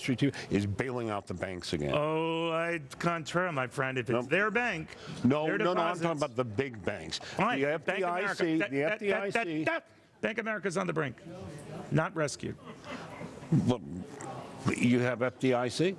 Street too, is bailing out the banks again. Oh, contraire, my friend. If it's their bank, no, their I'm deposits- talking about the big banks. Right. The FDIC, the FDIC. Bank of America's on the brink, not rescued. Well, you have FDIC?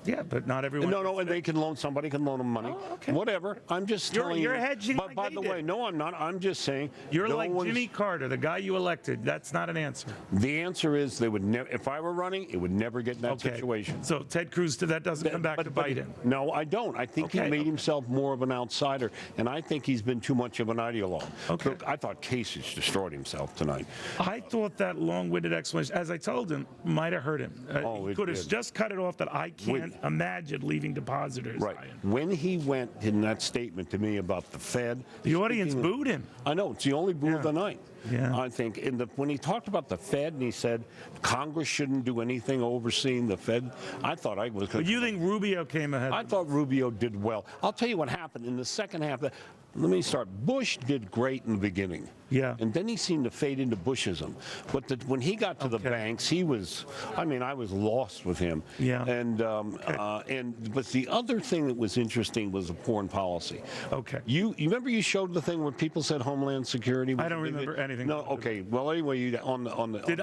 Yeah, but not everyone. No, and they can loan, somebody can loan them money. Oh, okay. Whatever. I'm just telling you. You're hedging But like by they the did. way, no, I'm not. I'm just saying. You're no like one's- Jimmy Carter, the guy you elected. That's not an answer. The answer is they would never, if I were running, it would never get in that Okay. situation. So Ted Cruz, that doesn't come back to bite him. No, I don't. I think he made himself more of an outsider, and I think he's been too much of an ideologue. Okay. Look, I thought Kasich destroyed himself tonight. I thought that long-winded explanation, as I told him, might have hurt him. He could have did. just cut it off that I can't imagine leaving depositors. Right. Ryan. When he went in that statement to me about the Fed, The audience booed him. I know, it's the only boo of the night. Yeah. I think when he talked about the Fed and he said Congress shouldn't do anything overseeing the Fed, I thought I was. But you think Rubio came ahead? I thought Rubio did well. I'll tell you what happened in the second half. Let me start. Bush did great in the beginning. Yeah. And then he seemed to fade into Bushism. But when he got to the banks, he was, I mean, I was lost with him. Yeah. But the other thing that was interesting was the foreign policy. Okay. You remember you showed the thing where people said Homeland Security? I don't remember anything. No, okay. Well, anyway,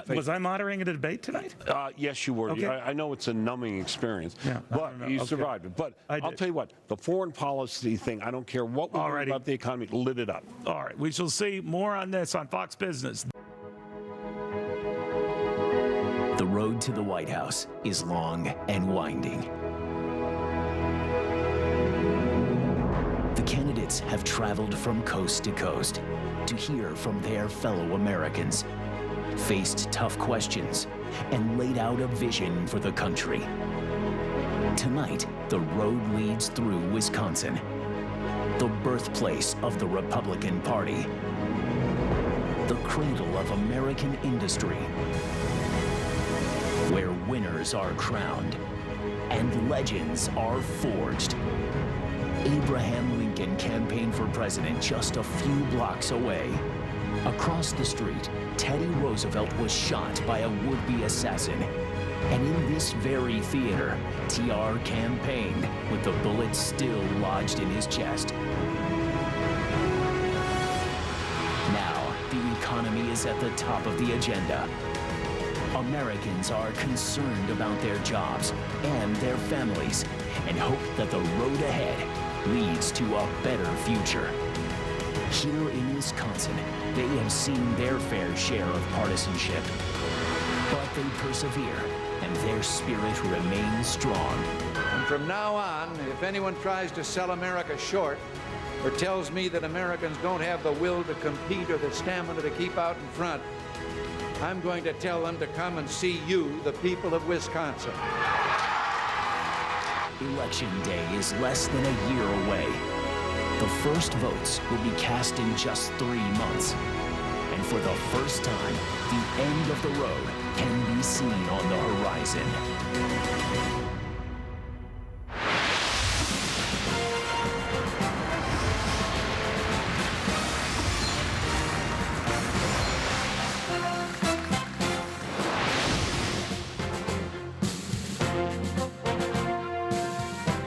Was I moderating a debate tonight? Yes, you were. Okay. I know it's a numbing experience, Yeah, but you survived it. But I'll tell you what, the foreign policy thing, I don't care what we do about the economy, lit it up. All right. We shall see more on this on Fox Business. The road to the White House is long and winding. The candidates have traveled from coast to coast to hear from their fellow Americans, faced tough questions, and laid out a vision for the country. Tonight, the road leads through Wisconsin, the birthplace of the Republican Party, the cradle of American industry, where winners are crowned and legends are forged. Abraham Lincoln campaigned for president just a few blocks away. Across the street, Teddy Roosevelt was shot by a would-be assassin. And in this very theater, TR campaigned with the bullet still lodged in his chest. Now, the economy is at the top of the agenda. Americans are concerned about their jobs and their families and hope that the road ahead leads to a better future. Here in Wisconsin, they have seen their fair share of partisanship, but they persevere and their spirit remains strong. And from now on, if anyone tries to sell America short or tells me that Americans don't have the will to compete or the stamina to keep out in front, I'm going to tell them to come and see you, the people of Wisconsin. Election day is less than a year away. The first votes will be cast in just 3 months. And for the first time, the end of the road can be seen on the horizon.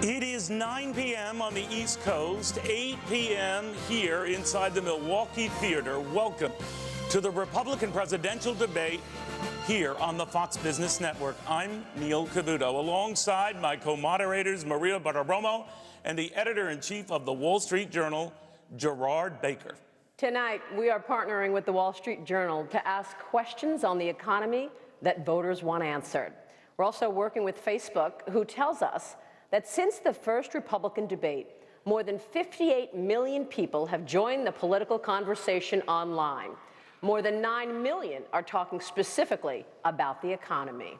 It is 9 p.m. on the East Coast, 8 p.m. here inside the Milwaukee Theater. Welcome to the Republican presidential debate here on the Fox Business Network. I'm Neil Cavuto, alongside my co-moderators Maria Bartiromo and the editor-in-chief of the Wall Street Journal, Gerard Baker. Tonight, we are partnering with the Wall Street Journal to ask questions on the economy that voters want answered. We're also working with Facebook, who tells us that since the first Republican debate, more than 58 million people have joined the political conversation online. More than 9 million are talking specifically about the economy.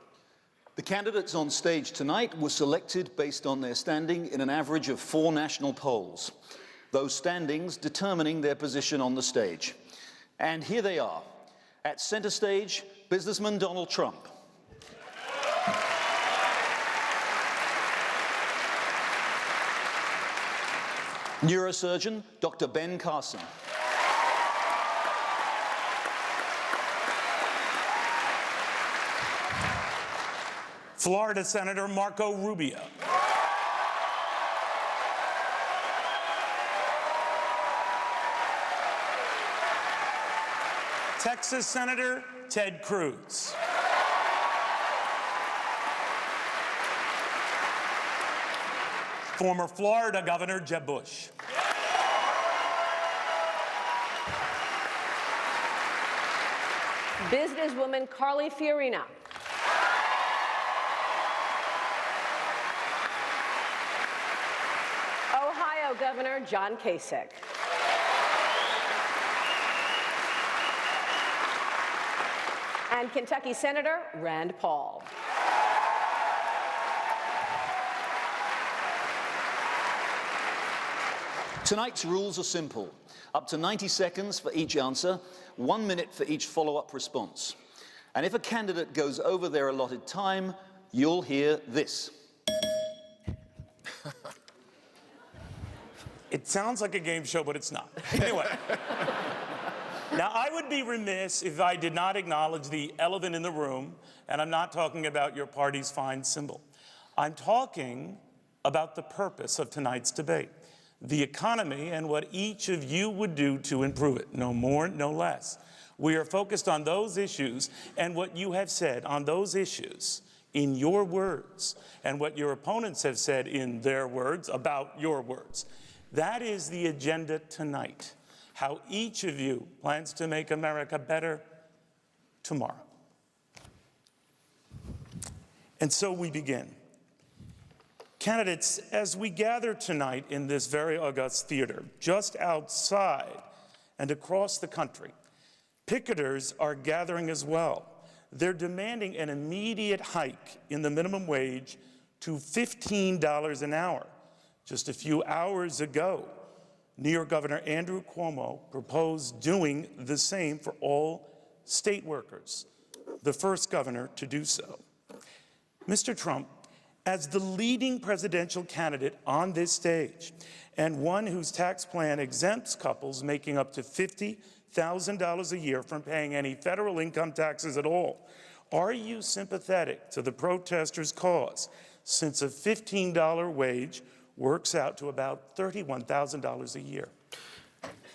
The candidates on stage tonight were selected based on their standing in an average of 4 national polls, those standings determining their position on the stage. And here they are. At center stage, businessman Donald Trump. Neurosurgeon Dr. Ben Carson. Florida Senator Marco Rubio. Texas Senator Ted Cruz. Former Florida Governor Jeb Bush. Businesswoman Carly Fiorina. Ohio Governor John Kasich. And Kentucky Senator Rand Paul. Tonight's rules are simple. Up to 90 seconds for each answer, 1 minute for each follow-up response. And if a candidate goes over their allotted time, you'll hear this. It sounds like a game show, but it's not. Anyway. Now, I would be remiss if I did not acknowledge the elephant in the room, and I'm not talking about your party's fine symbol. I'm talking about the purpose of tonight's debate, the economy and what each of you would do to improve it, no more, no less. We are focused on those issues and what you have said on those issues in your words and what your opponents have said in their words about your words. That is the agenda tonight. How each of you plans to make America better tomorrow. And so we begin. Candidates, as we gather tonight in this very august theater, just outside and across the country, picketers are gathering as well. They're demanding an immediate hike in the minimum wage to $15 an hour. Just a few hours ago, New York Governor Andrew Cuomo proposed doing the same for all state workers, the first governor to do so. Mr. Trump, as the leading presidential candidate on this stage and one whose tax plan exempts couples making up to $50,000 a year from paying any federal income taxes at all, are you sympathetic to the protesters' cause, since a $15 wage works out to about $31,000 a year?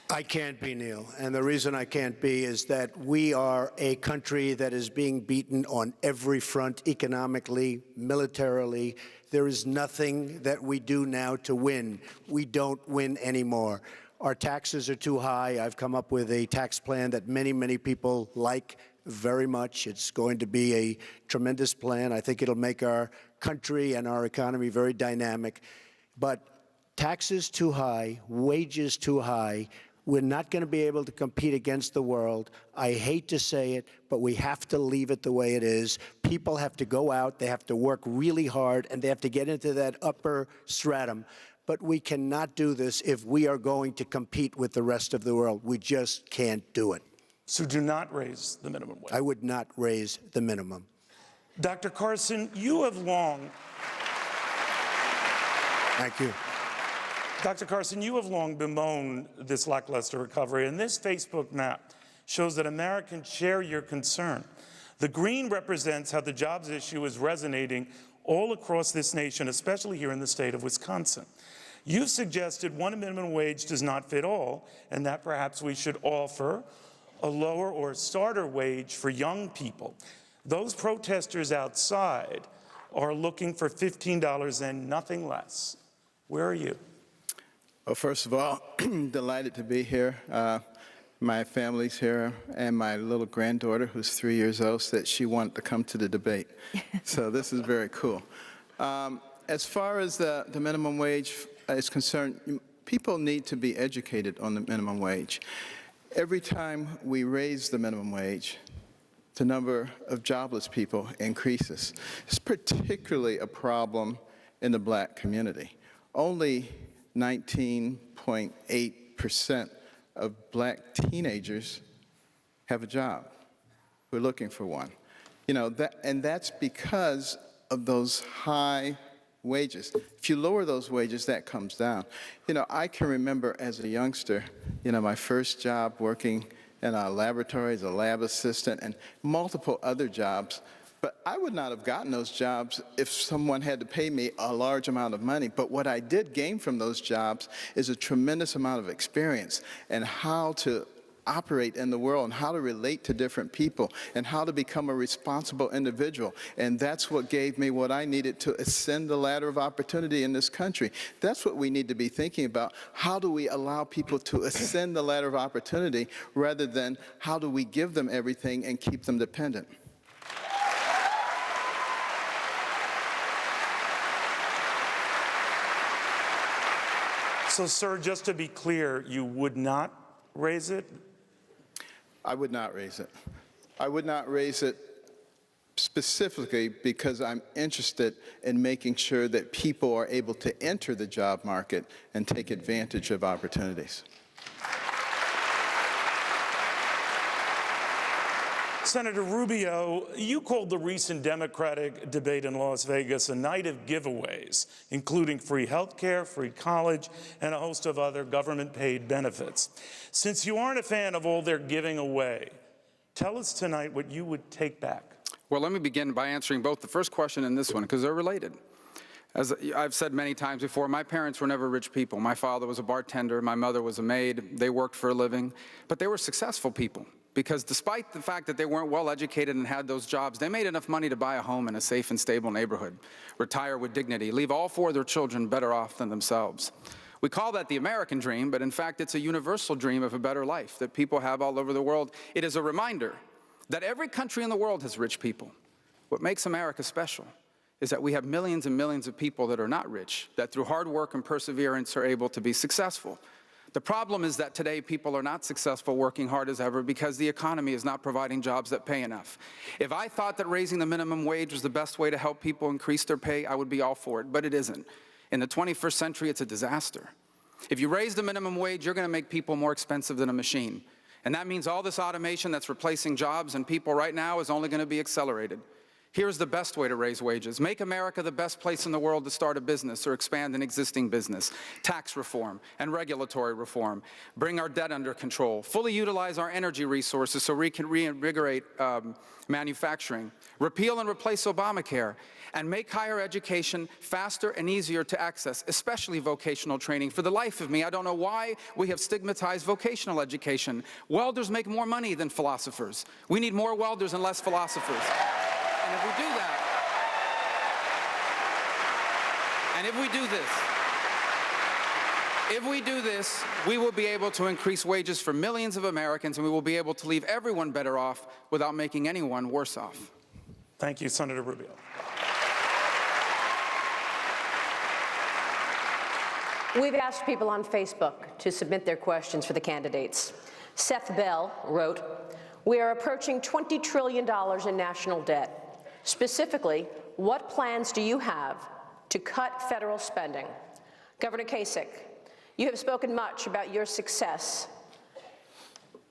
I can't be, Neil. And the reason I can't be is that we are a country that is being beaten on every front, economically, militarily. There is nothing that we do now to win. We don't win anymore. Our taxes are too high. I've come up with a tax plan that many, many people like very much. It's going to be a tremendous plan. I think it'll make our country and our economy very dynamic. But taxes too high, wages too high. We're not going to be able to compete against the world. I hate to say it, but we have to leave it the way it is. People have to go out, they have to work really hard, and they have to get into that upper stratum. But we cannot do this if we are going to compete with the rest of the world. We just can't do it. So do not raise the minimum wage. I would not raise the minimum. Dr. Carson, you have long... Thank you. Dr. Carson, you have long bemoaned this lackluster recovery, and this Facebook map shows that Americans share your concern. The green represents how the jobs issue is resonating all across this nation, especially here in the state of Wisconsin. You've suggested one minimum wage does not fit all, and that perhaps we should offer a lower or starter wage for young people. Those protesters outside are looking for $15 and nothing less. Where are you? Well, first of all, delighted to be here. My family's here, and my little granddaughter, who's 3 years old, said she wanted to come to the debate. So this is very cool. As far as the minimum wage is concerned, people need to be educated on the minimum wage. Every time we raise the minimum wage, the number of jobless people increases. It's particularly a problem in the black community. Only 19.8% of black teenagers have a job. We're looking for one. You know, that's because of those high wages. If you lower those wages, that comes down. You know, I can remember as a youngster, you know, my first job working in a laboratory as a lab assistant and multiple other jobs. But I would not have gotten those jobs if someone had to pay me a large amount of money. But what I did gain from those jobs is a tremendous amount of experience and how to operate in the world and how to relate to different people and how to become a responsible individual. And that's what gave me what I needed to ascend the ladder of opportunity in this country. That's what we need to be thinking about. How do we allow people to ascend the ladder of opportunity rather than how do we give them everything and keep them dependent? So, sir, just to be clear, you would not raise it? I would not raise it. I would not raise it specifically because I'm interested in making sure that people are able to enter the job market and take advantage of opportunities. Senator Rubio, you called the recent Democratic debate in Las Vegas a night of giveaways, including free health care, free college, and a host of other government-paid benefits. Since you aren't a fan of all they're giving away, tell us tonight what you would take back. Well, let me begin by answering both the first question and this one, because they're related. As I've said many times before, my parents were never rich people. My father was a bartender, my mother was a maid, they worked for a living, but they were successful people. Because despite the fact that they weren't well educated and had those jobs, they made enough money to buy a home in a safe and stable neighborhood, retire with dignity, leave all four of their children better off than themselves. We call that the American dream, but in fact it's a universal dream of a better life that people have all over the world. It is a reminder that every country in the world has rich people. What makes America special is that we have millions and millions of people that are not rich, that through hard work and perseverance are able to be successful. The problem is that today people are not successful working hard as ever because the economy is not providing jobs that pay enough. If I thought that raising the minimum wage was the best way to help people increase their pay, I would be all for it, but it isn't. In the 21st century, it's a disaster. If you raise the minimum wage, you're going to make people more expensive than a machine. And that means all this automation that's replacing jobs and people right now is only going to be accelerated. Here's the best way to raise wages. Make America the best place in the world to start a business or expand an existing business. Tax reform and regulatory reform. Bring our debt under control. Fully utilize our energy resources so we can reinvigorate manufacturing. Repeal and replace Obamacare. And make higher education faster and easier to access, especially vocational training. For the life of me, I don't know why we have stigmatized vocational education. Welders make more money than philosophers. We need more welders and less philosophers. And if we do that, and if we do this, we will be able to increase wages for millions of Americans, and we will be able to leave everyone better off without making anyone worse off. Thank you, Senator Rubio. We've asked people on Facebook to submit their questions for the candidates. Seth Bell wrote, "We are approaching $20 trillion in national debt. Specifically, what plans do you have to cut federal spending?" Governor Kasich, you have spoken much about your success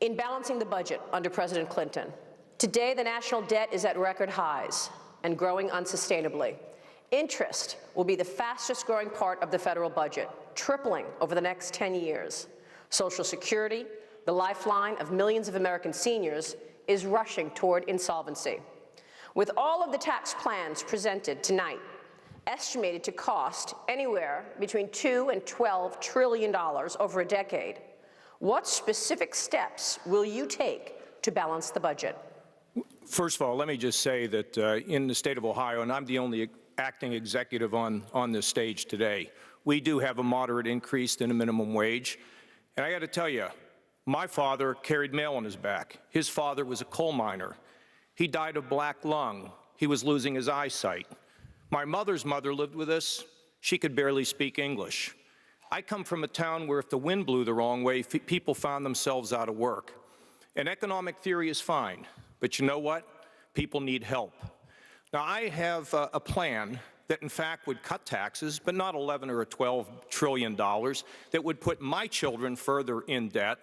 in balancing the budget under President Clinton. Today, the national debt is at record highs and growing unsustainably. Interest will be the fastest growing part of the federal budget, tripling over the next 10 years. Social Security, the lifeline of millions of American seniors, is rushing toward insolvency. With all of the tax plans presented tonight, estimated to cost anywhere between $2 and $12 trillion over a decade, what specific steps will you take to balance the budget? First of all, let me just say that in the state of Ohio, and I'm the only acting executive on this stage today, we do have a moderate increase in the minimum wage. And I got to tell you, my father carried mail on his back. His father was a coal miner. He died of black lung. He was losing his eyesight. My mother's mother lived with us. She could barely speak English. I come from a town where if the wind blew the wrong way, people found themselves out of work. And economic theory is fine, but you know what? People need help. Now, I have a plan that in fact would cut taxes, but not 11 or 12 trillion dollars, that would put my children further in debt.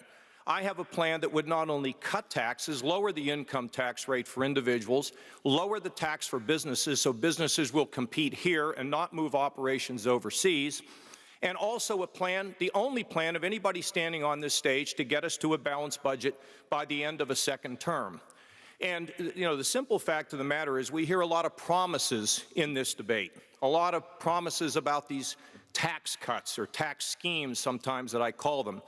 I have a plan that would not only cut taxes, lower the income tax rate for individuals, lower the tax for businesses so businesses will compete here and not move operations overseas, and also a plan, the only plan of anybody standing on this stage, to get us to a balanced budget by the end of a second term. And, you know, the simple fact of the matter is we hear a lot of promises in this debate, a lot of promises about these tax cuts or tax schemes sometimes that I call them.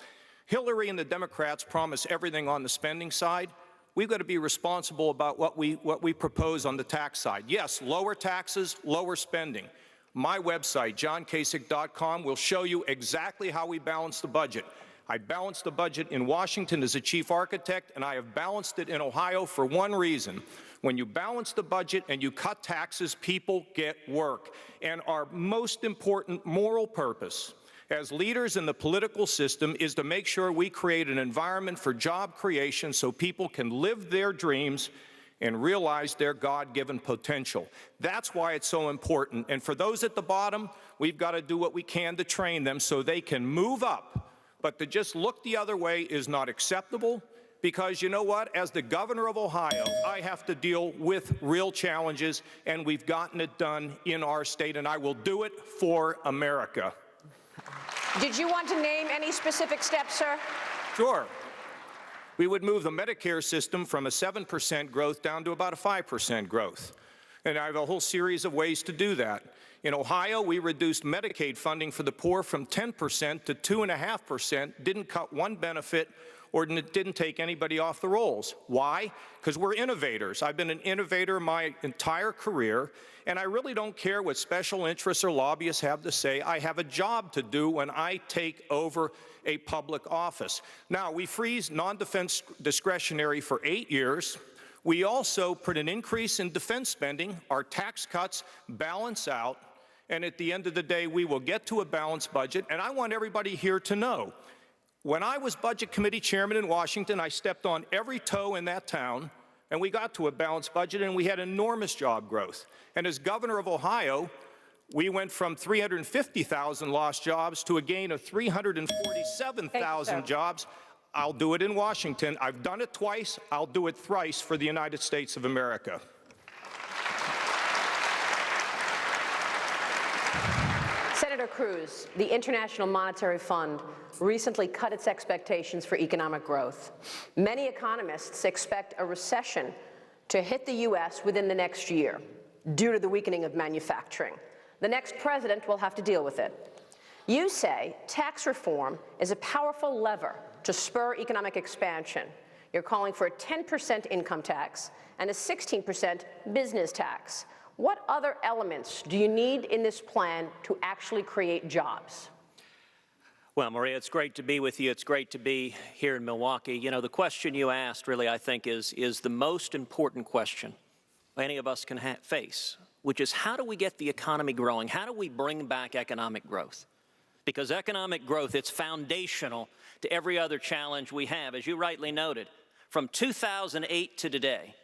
Hillary and the Democrats promise everything on the spending side. We've got to be responsible about what we propose on the tax side. Yes, lower taxes, lower spending. My website, johnkasich.com, will show you exactly how we balance the budget. I balanced the budget in Washington as a chief architect, and I have balanced it in Ohio for one reason. When you balance the budget and you cut taxes, people get work. And our most important moral purpose as leaders in the political system is to make sure we create an environment for job creation so people can live their dreams and realize their God-given potential. That's why it's so important. And for those at the bottom, we've got to do what we can to train them so they can move up. But to just look the other way is not acceptable, because you know what? As the governor of Ohio, I have to deal with real challenges, and we've gotten it done in our state, and I will do it for America. Did you want to name any specific steps, sir? Sure. We would move the Medicare system from a 7% growth down to about a 5% growth. And I have a whole series of ways to do that. In Ohio, we reduced Medicaid funding for the poor from 10% to 2.5%, didn't cut one benefit, or didn't take anybody off the rolls. Why? Because we're innovators. I've been an innovator my entire career, and I really don't care what special interests or lobbyists have to say. I have a job to do when I take over a public office. Now, we freeze non-defense discretionary for 8 years. We also put an increase in defense spending. Our tax cuts balance out, and at the end of the day, we will get to a balanced budget. And I want everybody here to know, when I was Budget Committee Chairman in Washington, I stepped on every toe in that town, and we got to a balanced budget, and we had enormous job growth. And as governor of Ohio, we went from 350,000 lost jobs to a gain of 347,000 jobs. I'll do it in Washington. I've done it twice. I'll do it thrice for the United States of America. Senator Cruz, the International Monetary Fund recently cut its expectations for economic growth. Many economists expect a recession to hit the U.S. within the next year due to the weakening of manufacturing. The next president will have to deal with it. You say tax reform is a powerful lever to spur economic expansion. You're calling for a 10% income tax and a 16% business tax. What other elements do you need in this plan to actually create jobs? Well, Maria, it's great to be with you. It's great to be here in Milwaukee. You know, the question you asked really, I think, is the most important question any of us can face, which is how do we get the economy growing? How do we bring back economic growth? Because economic growth, it's foundational to every other challenge we have. As you rightly noted, from 2008 to today,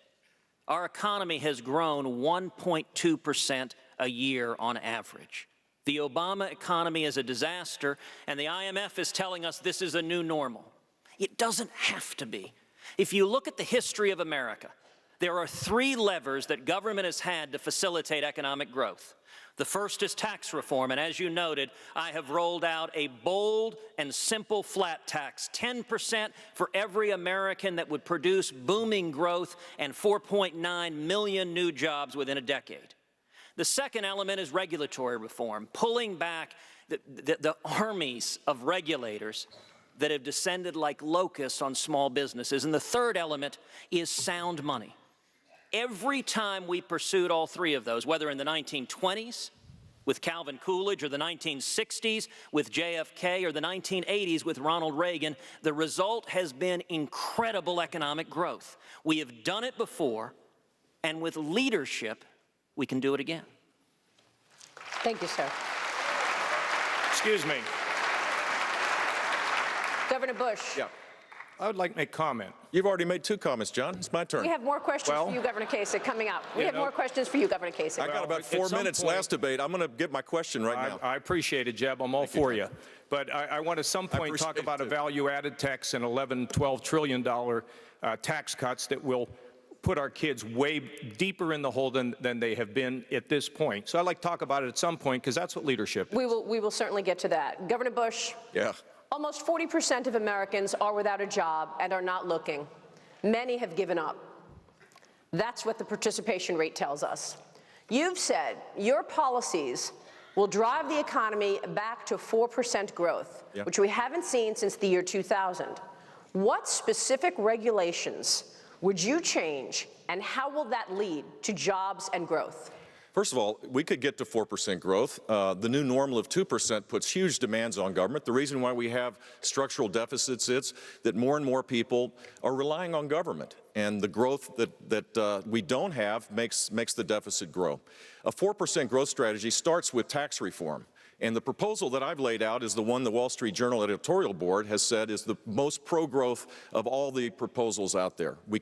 our economy has grown 1.2% a year on average. The Obama economy is a disaster, and the IMF is telling us this is a new normal. It doesn't have to be. If you look at the history of America, there are 3 levers that government has had to facilitate economic growth. The first is tax reform, and as you noted, I have rolled out a bold and simple flat tax, 10% for every American that would produce booming growth and 4.9 million new jobs within a decade. The second element is regulatory reform, pulling back the armies of regulators that have descended like locusts on small businesses. And the third element is sound money. Every time we pursued all 3 of those, whether in the 1920s with Calvin Coolidge or the 1960s with JFK or the 1980s with Ronald Reagan, the result has been incredible economic growth. We have done it before, and with leadership, we can do it again. Thank you, sir. Excuse me. Governor Bush. Yeah. I would like to make a comment. You've already made 2 comments, John. It's my turn. We have more questions for you, Governor Kasich, coming up. We have more questions for you, Governor Kasich. I got about 4 minutes last debate. I'm going to get my question right now. I appreciate it, Jeb. I'm all for you. But I want at some point talk about a value-added tax and $11-12 trillion tax cuts that will put our kids way deeper in the hole than they have been at this point. So I'd like to talk about it at some point, because that's what leadership is. We will certainly get to that. Governor Bush. Yeah. Almost 40% of Americans are without a job and are not looking. Many have given up. That's what the participation rate tells us. You've said your policies will drive the economy back to 4% growth, which we haven't seen since the year 2000. What specific regulations would you change, and how will that lead to jobs and growth? First of all, we could get to 4% growth. The new normal of 2% puts huge demands on government. The reason why we have structural deficits is that more and more people are relying on government, and the growth that we don't have makes the deficit grow. A 4% growth strategy starts with tax reform. And the proposal that I've laid out is the one the Wall Street Journal editorial board has said is the most pro-growth of all the proposals out there. We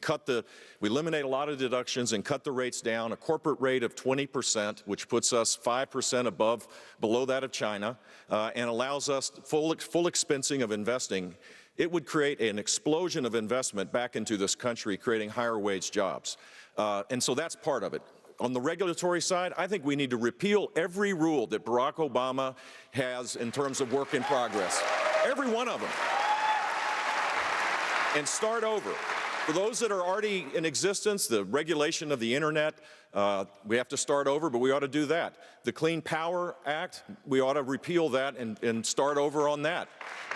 eliminate a lot of deductions and cut the rates down, a corporate rate of 20%, which puts us 5% below that of China, and allows us full expensing of investing. It would create an explosion of investment back into this country, creating higher wage jobs. And so that's part of it. On the regulatory side, I think we need to repeal every rule that Barack Obama has in terms of work in progress. Every one of them. And start over. For those that are already in existence, the regulation of the internet, we have to start over, but we ought to do that. The Clean Power Act, we ought to repeal that and start over on that.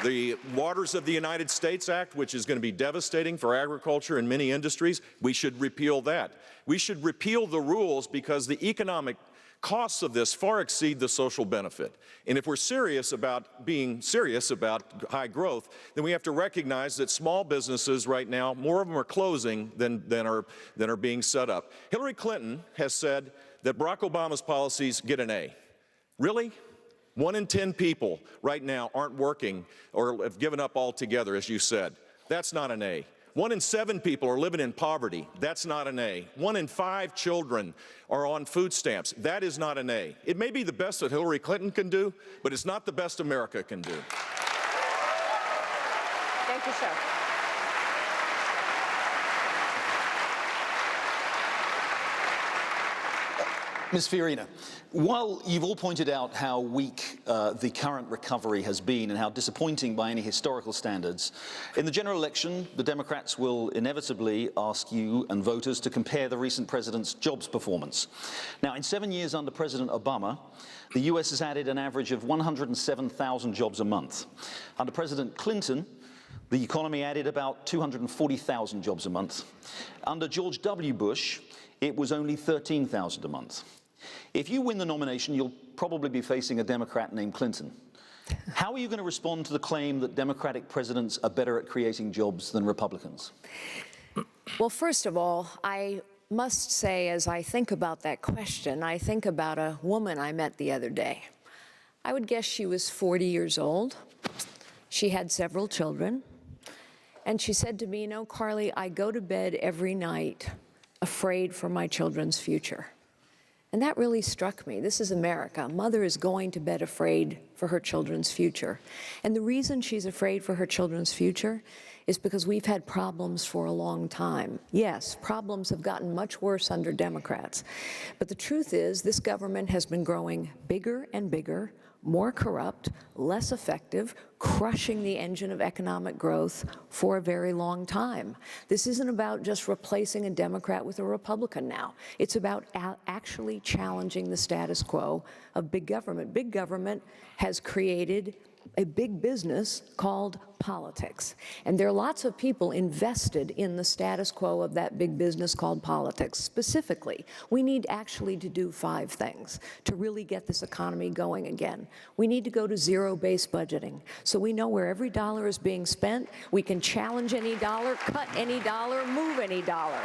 The Waters of the United States Act, which is going to be devastating for agriculture and many industries, we should repeal that. We should repeal the rules because the economic costs of this far exceed the social benefit. And if we're serious about being serious about high growth, then we have to recognize that small businesses right now, more of them are closing than are being set up. Hillary Clinton has said that Barack Obama's policies get an A. Really? 1 in 10 people right now aren't working or have given up altogether, as you said. That's not an A. 1 in 7 people are living in poverty. That's not an A. 1 in 5 children are on food stamps. That is not an A. It may be the best that Hillary Clinton can do, but it's not the best America can do. Thank you, sir. Ms. Fiorina, while you've all pointed out how weak the current recovery has been and how disappointing by any historical standards, in the general election, the Democrats will inevitably ask you and voters to compare the recent president's jobs performance. Now, in 7 years under President Obama, the U.S. has added an average of 107,000 jobs a month. Under President Clinton, the economy added about 240,000 jobs a month. Under George W. Bush, it was only 13,000 a month. If you win the nomination, you'll probably be facing a Democrat named Clinton. How are you going to respond to the claim that Democratic presidents are better at creating jobs than Republicans? Well, first of all, I must say, as I think about that question, I think about a woman I met the other day. I would guess she was 40 years old. She had several children. And she said to me, "You know, Carly, I go to bed every night afraid for my children's future." And that really struck me. This is America. A mother is going to bed afraid for her children's future. And the reason she's afraid for her children's future is because we've had problems for a long time. Yes, problems have gotten much worse under Democrats. But the truth is, this government has been growing bigger and bigger, more corrupt, less effective, crushing the engine of economic growth for a very long time. This isn't about just replacing a Democrat with a Republican now. It's about actually challenging the status quo of big government. Big government has created a big business called politics. And there are lots of people invested in the status quo of that big business called politics. Specifically, we need actually to do 5 things to really get this economy going again. We need to go to zero-based budgeting, so we know where every dollar is being spent. We can challenge any dollar, cut any dollar, move any dollar.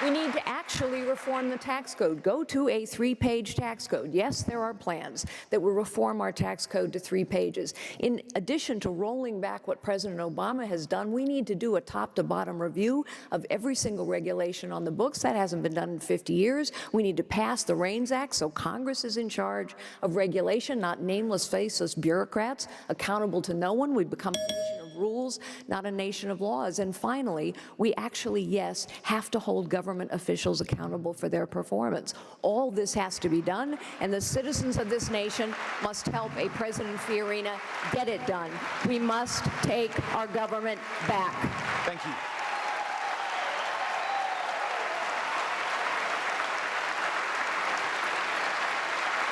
We need to actually reform the tax code, go to a 3-page tax code. Yes, there are plans that will reform our tax code to 3 pages. In addition to rolling back what President Obama has done, we need to do a top-to-bottom review of every single regulation on the books. That hasn't been done in 50 years. We need to pass the REINS Act so Congress is in charge of regulation, not nameless, faceless bureaucrats accountable to no one. We become a nation of rules, not a nation of laws. And finally, we actually, yes, have to hold government officials accountable for their performance. All this has to be done, and the citizens of this nation must help a President Fiorina get it done. We must take our government back. Thank you.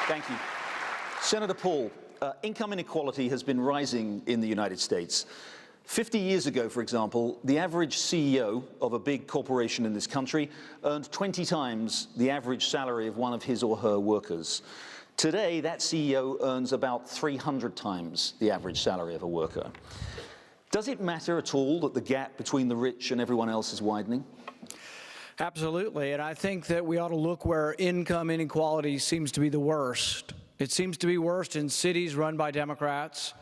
Thank you. Senator Paul, income inequality has been rising in the United States. 50 years ago, for example, the average CEO of a big corporation in this country earned 20 times the average salary of one of his or her workers. Today, that CEO earns about 300 times the average salary of a worker. Does it matter at all that the gap between the rich and everyone else is widening? Absolutely, and I think that we ought to look where income inequality seems to be the worst. It seems to be worst in cities run by Democrats,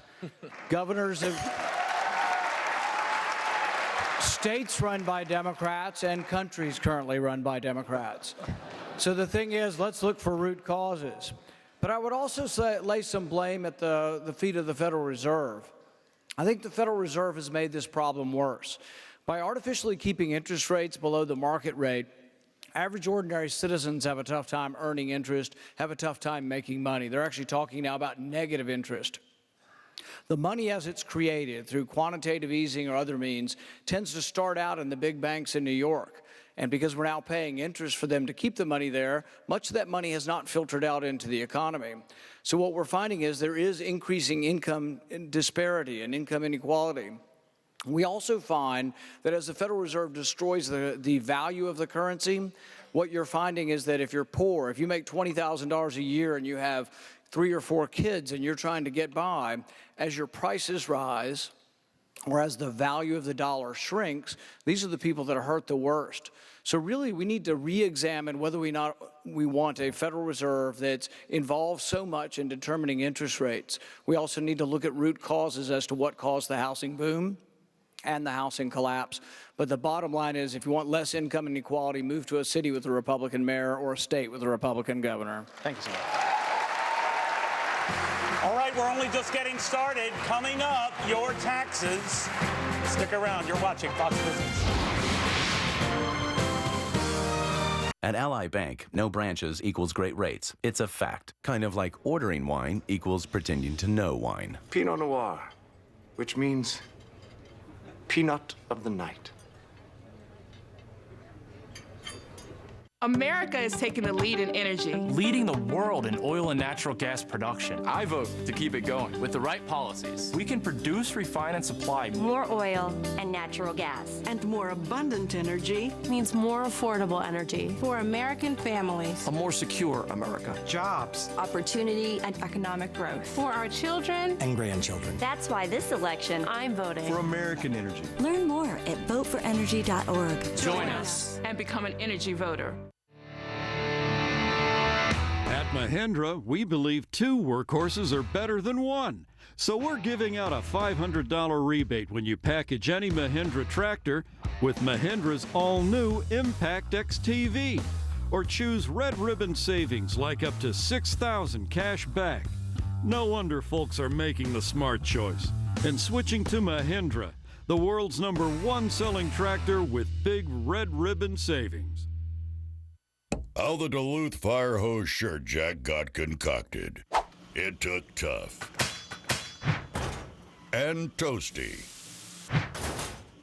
states run by Democrats, and countries currently run by Democrats. So the thing is, let's look for root causes. But I would also lay some blame at the feet of the Federal Reserve. I think the Federal Reserve has made this problem worse. By artificially keeping interest rates below the market rate, average ordinary citizens have a tough time earning interest, have a tough time making money. They're actually talking now about negative interest. The money as it's created through quantitative easing or other means tends to start out in the big banks in New York. And because we're now paying interest for them to keep the money there, much of that money has not filtered out into the economy. So what we're finding is there is increasing income disparity and income inequality. We also find that as the Federal Reserve destroys the value of the currency, what you're finding is that if you're poor, if you make $20,000 a year and you have 3 or 4 kids and you're trying to get by, as your prices rise, or as the value of the dollar shrinks, these are the people that are hurt the worst. So really, we need to re-examine whether we want a Federal Reserve that's involved so much in determining interest rates. We also need to look at root causes as to what caused the housing boom and the housing collapse. But the bottom line is, if you want less income inequality, move to a city with a Republican mayor or a state with a Republican governor. Thank you so much. All right, we're only just getting started. Coming up, your taxes. Stick around. You're watching Fox Business. At Ally Bank, no branches equals great rates. It's a fact. Kind of like ordering wine equals pretending to know wine. Pinot Noir, which means peanut of the night. America is taking the lead in energy. Leading the world in oil and natural gas production. I vote to keep it going. With the right policies, we can produce, refine, and supply more oil and natural gas. And more abundant energy means more affordable energy for American families. A more secure America. Jobs, opportunity, and economic growth. For our children and grandchildren. That's why this election, I'm voting for American energy. Learn more at voteforenergy.org. Join us and become an energy voter. At Mahindra, we believe 2 workhorses are better than 1. So we're giving out a $500 rebate when you package any Mahindra tractor with Mahindra's all-new Impact XTV. Or choose Red Ribbon savings like up to $6,000 cash back. No wonder folks are making the smart choice and switching to Mahindra, the world's #1 selling tractor with big Red Ribbon savings. How the Duluth Fire Hose Shirt Jack got concocted. It took tough and toasty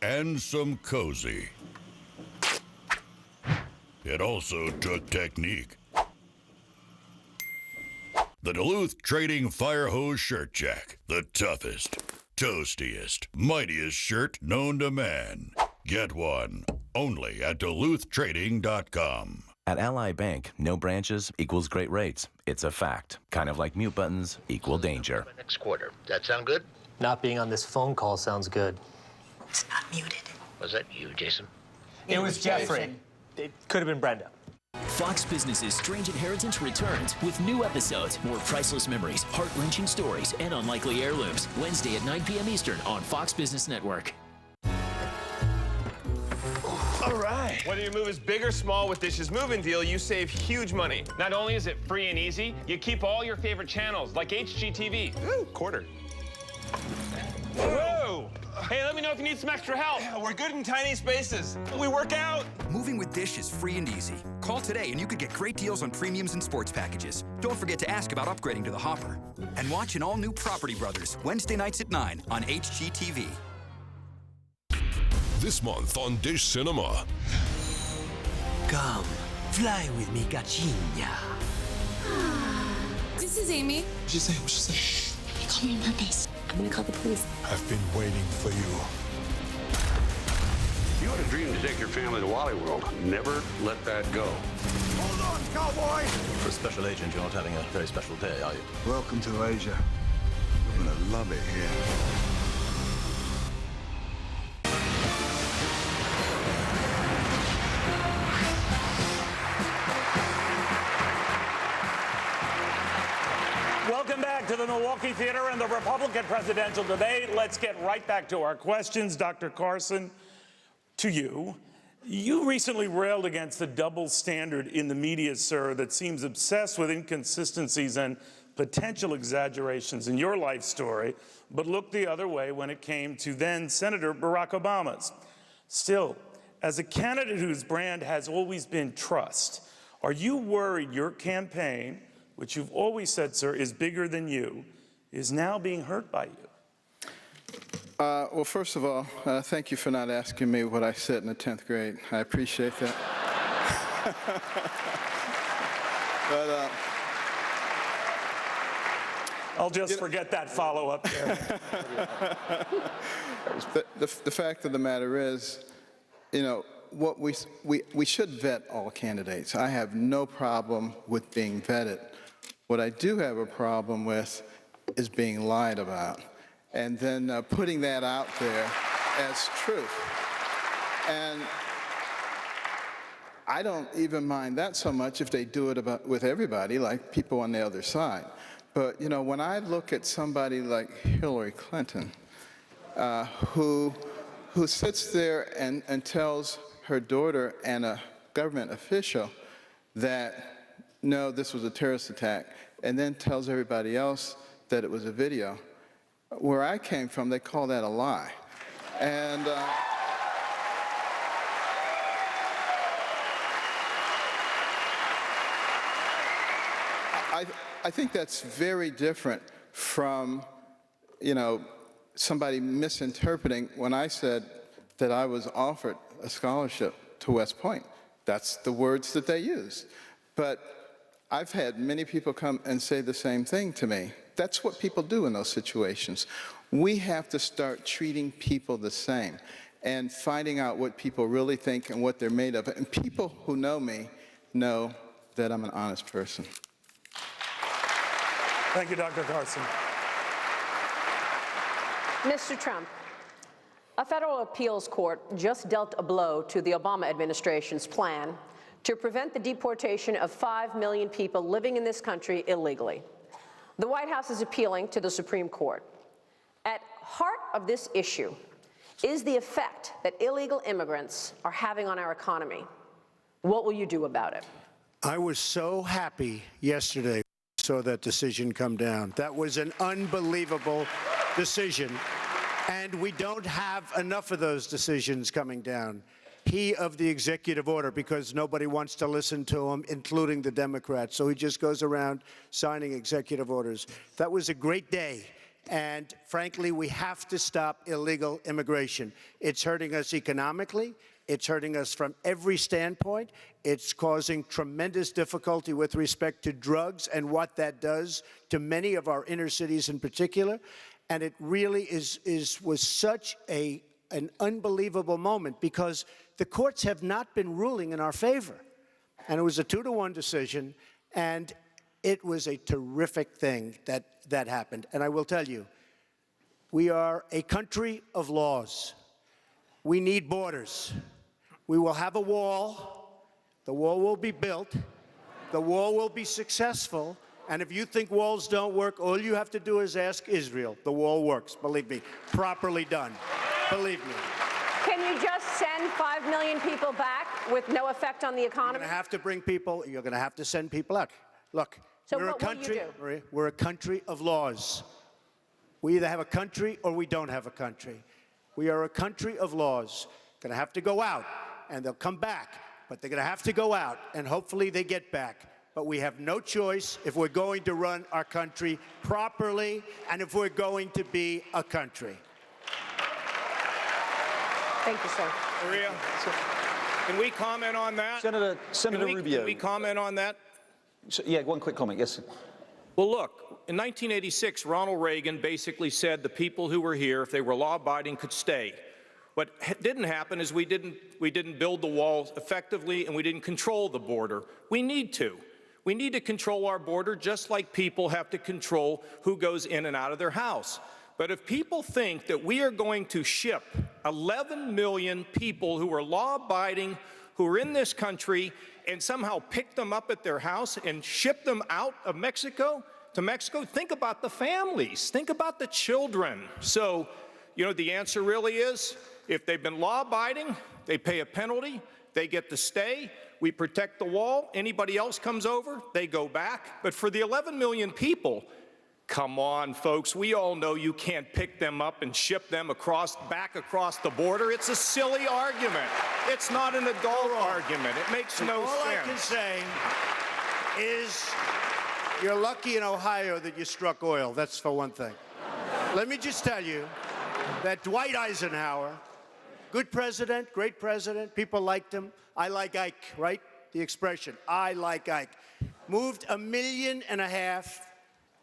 and some cozy. It also took technique. The Duluth Trading Fire Hose Shirt Jack, the toughest, toastiest, mightiest shirt known to man. Get one only at DuluthTrading.com. At Ally Bank, no branches equals great rates. It's a fact. Kind of like mute buttons equal danger. Next quarter. That sound good? Not being on this phone call sounds good. It's unmuted. Was that you, Jason? It was Jeffrey. It could have been Brenda. Fox Business's Strange Inheritance returns with new episodes, more priceless memories, heart-wrenching stories, and unlikely heirlooms. Wednesday at 9 p.m. Eastern on Fox Business Network. All right. Whether your move is big or small with Dish's move-in deal, you save huge money. Not only is it free and easy, you keep all your favorite channels, like HGTV. Ooh, quarter. Whoa! Hey, let me know if you need some extra help. Yeah, we're good in tiny spaces. We work out. Moving with Dish is free and easy. Call today and you could get great deals on premiums and sports packages. Don't forget to ask about upgrading to the Hopper. And watch an all-new Property Brothers, Wednesday nights at 9 on HGTV. This month on Dish Cinema. Come, fly with me, Cachinha. This is Amy. What'd she say? What'd she say? Shh. You call me on purpose. I'm gonna call the police. I've been waiting for you. You had a dream to take your family to Wally World. Never let that go. Hold on, cowboy! For a special agent, you're not having a very special day, are you? Welcome to Asia. You're gonna love it here. Welcome back to the Milwaukee Theater and the Republican presidential debate. Let's get right back to our questions. Dr. Carson, to you. You recently railed against the double standard in the media, sir, that seems obsessed with inconsistencies and potential exaggerations in your life story, but looked the other way when it came to then Senator Barack Obama's. Still, as a candidate whose brand has always been trust, are you worried your campaign, which you've always said, sir, is bigger than you, is now being hurt by you? Well, first of all, thank you for not asking me what I said in the 10th grade. I appreciate that. But, I'll just forget that follow-up there. the fact of the matter is, you know, what we should vet all candidates. I have no problem with being vetted. What I do have a problem with is being lied about, and then putting that out there as truth. And I don't even mind that so much if they do it with everybody, like people on the other side. But, you know, when I look at somebody like Hillary Clinton, who sits there and tells her daughter and a government official that, no, this was a terrorist attack, and then tells everybody else that it was a video. Where I came from, they call that a lie. And I think that's very different from, you know, somebody misinterpreting when I said that I was offered a scholarship to West Point. That's the words that they used. But I've had many people come and say the same thing to me. That's what people do in those situations. We have to start treating people the same and finding out what people really think and what they're made of. And people who know me know that I'm an honest person. Thank you, Dr. Carson. Mr. Trump, a federal appeals court just dealt a blow to the Obama administration's plan to prevent the deportation of 5 million people living in this country illegally. The White House is appealing to the Supreme Court. At heart of this issue is the effect that illegal immigrants are having on our economy. What will you do about it? I was so happy yesterday I saw that decision come down. That was an unbelievable decision, and we don't have enough of those decisions coming down. He of the executive order, because nobody wants to listen to him, including the Democrats. So he just goes around signing executive orders. That was a great day. And frankly, we have to stop illegal immigration. It's hurting us economically. It's hurting us from every standpoint. It's causing tremendous difficulty with respect to drugs and what that does to many of our inner cities in particular. And it really was such an unbelievable moment, because the courts have not been ruling in our favor. And it was a 2-to-1 decision, and it was a terrific thing that happened. And I will tell you, we are a country of laws. We need borders. We will have a wall. The wall will be built. The wall will be successful. And if you think walls don't work, all you have to do is ask Israel. The wall works, believe me, properly done. Believe me. Can you just send 5 million people back with no effect on the economy? You're going to have to bring people, you're going to have to send people out. Look, we're a country, Maria, we're a country of laws. We either have a country or we don't have a country. We are a country of laws. Going to have to go out, and they'll come back, but they're going to have to go out, and hopefully they get back. But we have no choice if we're going to run our country properly and if we're going to be a country. Thank you, sir. Maria, can we comment on that? Senator Rubio. Can we comment on that? Yeah, one quick comment, yes. Well, look, in 1986, Ronald Reagan basically said the people who were here, if they were law-abiding, could stay. What didn't happen is we didn't build the wall effectively, and we didn't control the border. We need to. We need to control our border just like people have to control who goes in and out of their house. But if people think that we are going to ship 11 million people who are law-abiding, who are in this country, and somehow pick them up at their house and ship them out of Mexico to Mexico, think about the families, think about the children. So, you know, the answer really is, if they've been law-abiding, they pay a penalty, they get to stay, we protect the wall, anybody else comes over, they go back. But for the 11 million people, come on, folks, we all know you can't pick them up and ship them back across the border. It's a silly argument. It's not an adult argument. It makes no sense. All I can say is you're lucky in Ohio that you struck oil. That's for one thing. Let me just tell you that Dwight Eisenhower, good president, great president, people liked him. I like Ike, right? The expression, I like Ike. Moved 1.5 million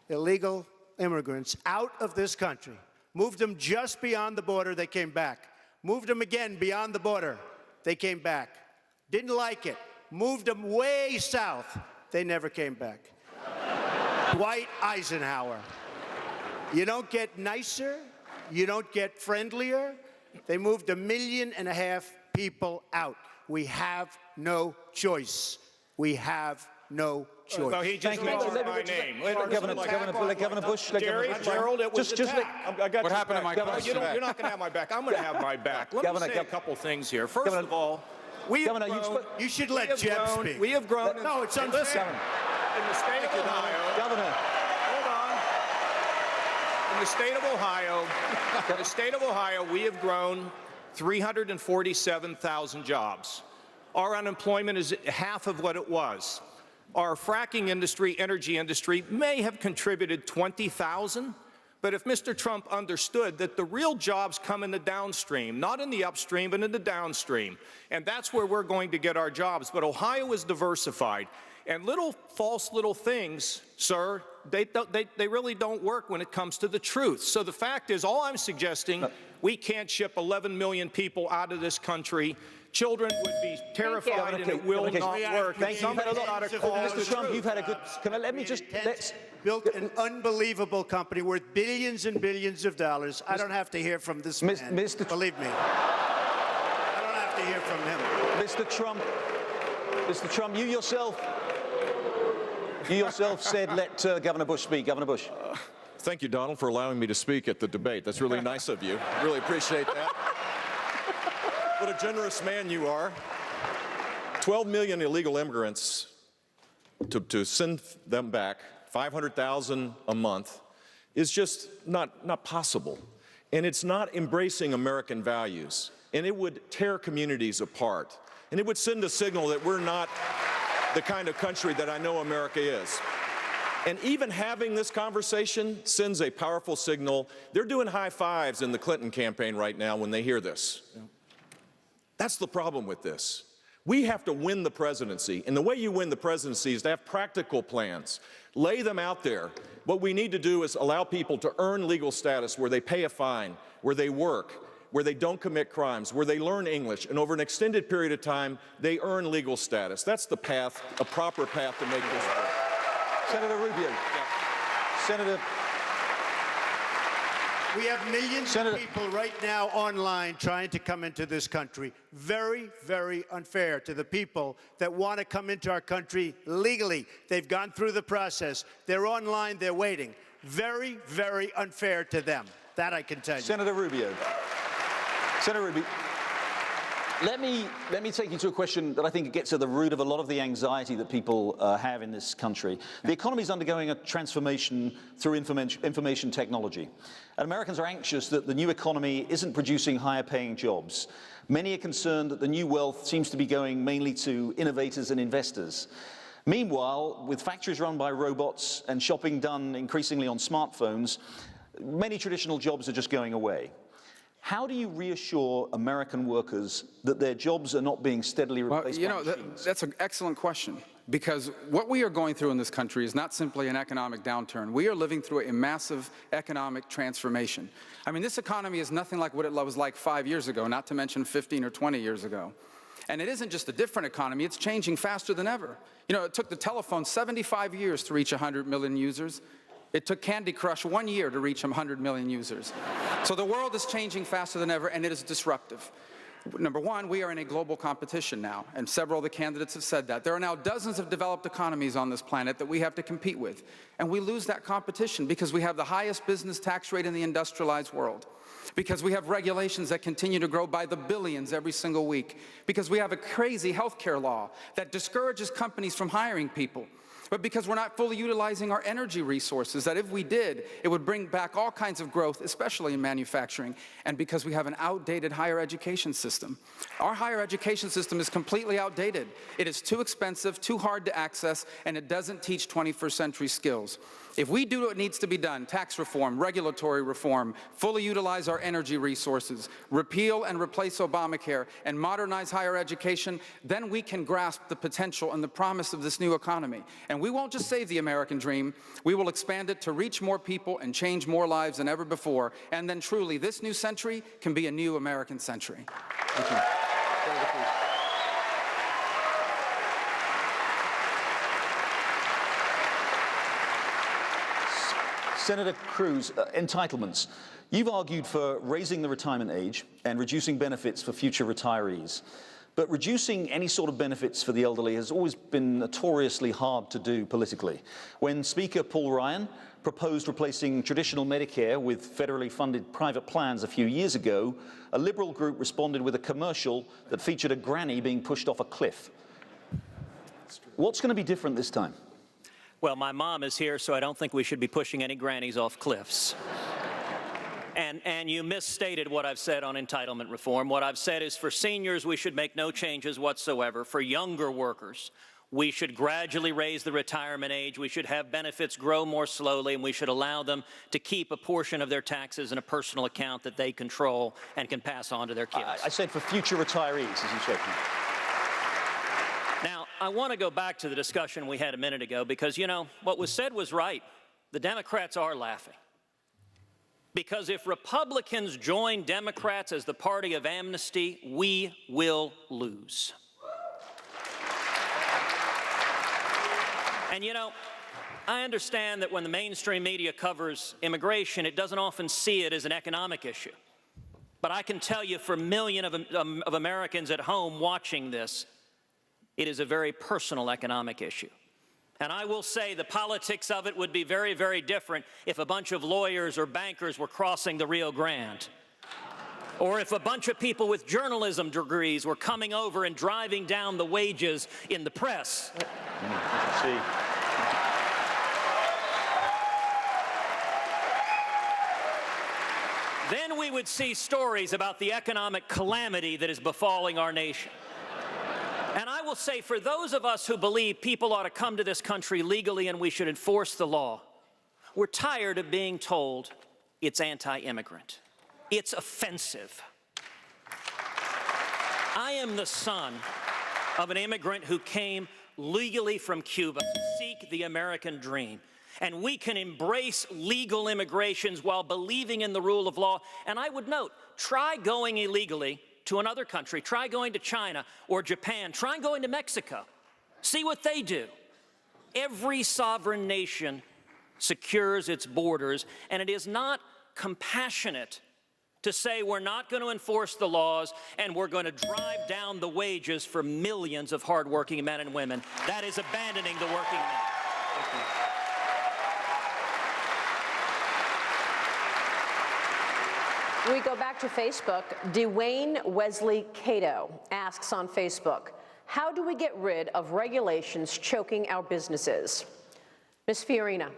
illegal immigrants out of this country. Moved them just beyond the border, they came back. Moved them again beyond the border, they came back. Didn't like it. Moved them way south, they never came back. Dwight Eisenhower. You don't get nicer, you don't get friendlier. They moved 1.5 million people out. We have no choice. We have no choice. No, he just mentioned my name. Governor Bush. Gerald, it was What happened to my question? You're not going to have my back. I'm going to have my back. Let me say a couple things here. First of all, you should let Jeb speak. We have grown. No, it's unfair. Listen, in the state of Ohio, Governor. Hold on. In the state of Ohio, we have grown 347,000 jobs. Our unemployment is half of what it was. Our fracking industry, energy industry, may have contributed 20,000, but if Mr. Trump understood that the real jobs come in the downstream, not in the upstream, but in the downstream, and that's where we're going to get our jobs. But Ohio is diversified, and false little things, sir, they really don't work when it comes to the truth. So the fact is, all I'm suggesting, we can't ship 11 million people out of this country. Children would be terrified, and it will not work. Thank you. Mr. Trump, you've had a good. Let me just. Built an unbelievable company worth billions and billions of dollars. I don't have to hear from this man. Believe me. I don't have to hear from him. Mr. Trump, you yourself said let Governor Bush speak. Governor Bush. Thank you, Donald, for allowing me to speak at the debate. That's really nice of you. Really appreciate that. What a generous man you are. 12 million illegal immigrants, to send them back, 500,000 a month, is just not possible. And it's not embracing American values. And it would tear communities apart. And it would send a signal that we're not the kind of country that I know America is. And even having this conversation sends a powerful signal. They're doing high fives in the Clinton campaign right now when they hear this. That's the problem with this. We have to win the presidency, and the way you win the presidency is to have practical plans. Lay them out there. What we need to do is allow people to earn legal status where they pay a fine, where they work, where they don't commit crimes, where they learn English, and over an extended period of time, they earn legal status. That's the path, a proper path to make this work. Senator Rubio. Senator. We have millions of people right now online trying to come into this country. Very, very unfair to the people that want to come into our country legally. They've gone through the process. They're online. They're waiting. Very, very unfair to them. That I can tell you. Senator Rubio. Senator Rubio. Let me take you to a question that I think gets at the root of a lot of the anxiety that people have in this country. The economy is undergoing a transformation through information technology. And Americans are anxious that the new economy isn't producing higher paying jobs. Many are concerned that the new wealth seems to be going mainly to innovators and investors. Meanwhile, with factories run by robots and shopping done increasingly on smartphones, many traditional jobs are just going away. How do you reassure American workers that their jobs are not being steadily replaced by machines? That's an excellent question, because what we are going through in this country is not simply an economic downturn. We are living through a massive economic transformation. I mean, this economy is nothing like what it was like 5 years ago, not to mention 15 or 20 years ago. And it isn't just a different economy, it's changing faster than ever. You know, it took the telephone 75 years to reach 100 million users. It took Candy Crush 1 year to reach 100 million users. So the world is changing faster than ever, and it is disruptive. Number one, we are in a global competition now, and several of the candidates have said that. There are now dozens of developed economies on this planet that we have to compete with, and we lose that competition because we have the highest business tax rate in the industrialized world, because we have regulations that continue to grow by the billions every single week, because we have a crazy healthcare law that discourages companies from hiring people, but because we're not fully utilizing our energy resources, that if we did, it would bring back all kinds of growth, especially in manufacturing, and because we have an outdated higher education system. Our higher education system is completely outdated. It is too expensive, too hard to access, and it doesn't teach 21st century skills. If we do what needs to be done, tax reform, regulatory reform, fully utilize our energy resources, repeal and replace Obamacare, and modernize higher education, then we can grasp the potential and the promise of this new economy. And we won't just save the American dream, we will expand it to reach more people and change more lives than ever before. And then truly, this new century can be a new American century. Thank you. Senator Cruz, entitlements. You've argued for raising the retirement age and reducing benefits for future retirees. But reducing any sort of benefits for the elderly has always been notoriously hard to do politically. When Speaker Paul Ryan proposed replacing traditional Medicare with federally funded private plans a few years ago, a Liberal group responded with a commercial that featured a granny being pushed off a cliff. What's going to be different this time? Well, my mom is here, so I don't think we should be pushing any grannies off cliffs. And you misstated what I've said on entitlement reform. What I've said is for seniors, we should make no changes whatsoever. For younger workers, we should gradually raise the retirement age. We should have benefits grow more slowly, and we should allow them to keep a portion of their taxes in a personal account that they control and can pass on to their kids. I said for future retirees, as you said. Now, I want to go back to the discussion we had a minute ago because, you know, what was said was right. The Democrats are laughing. Because if Republicans join Democrats as the party of amnesty, we will lose. And, you know, I understand that when the mainstream media covers immigration, it doesn't often see it as an economic issue. But I can tell you for millions of Americans at home watching this, it is a very personal economic issue. And I will say the politics of it would be very, very different if a bunch of lawyers or bankers were crossing the Rio Grande. Or if a bunch of people with journalism degrees were coming over and driving down the wages in the press. Then we would see stories about the economic calamity that is befalling our nation. And I will say, for those of us who believe people ought to come to this country legally and we should enforce the law, we're tired of being told it's anti-immigrant. It's offensive. I am the son of an immigrant who came legally from Cuba to seek the American dream. And we can embrace legal immigrations while believing in the rule of law. And I would note, try going illegally to another country. Try going to China or Japan. Try going to Mexico. See what they do. Every sovereign nation secures its borders, and it is not compassionate to say we're not going to enforce the laws and we're going to drive down the wages for millions of hardworking men and women. That is abandoning the working man. Thank you. We go back to Facebook. Dwayne Wesley Cato asks on Facebook, how do we get rid of regulations choking our businesses? Ms. Fiorina,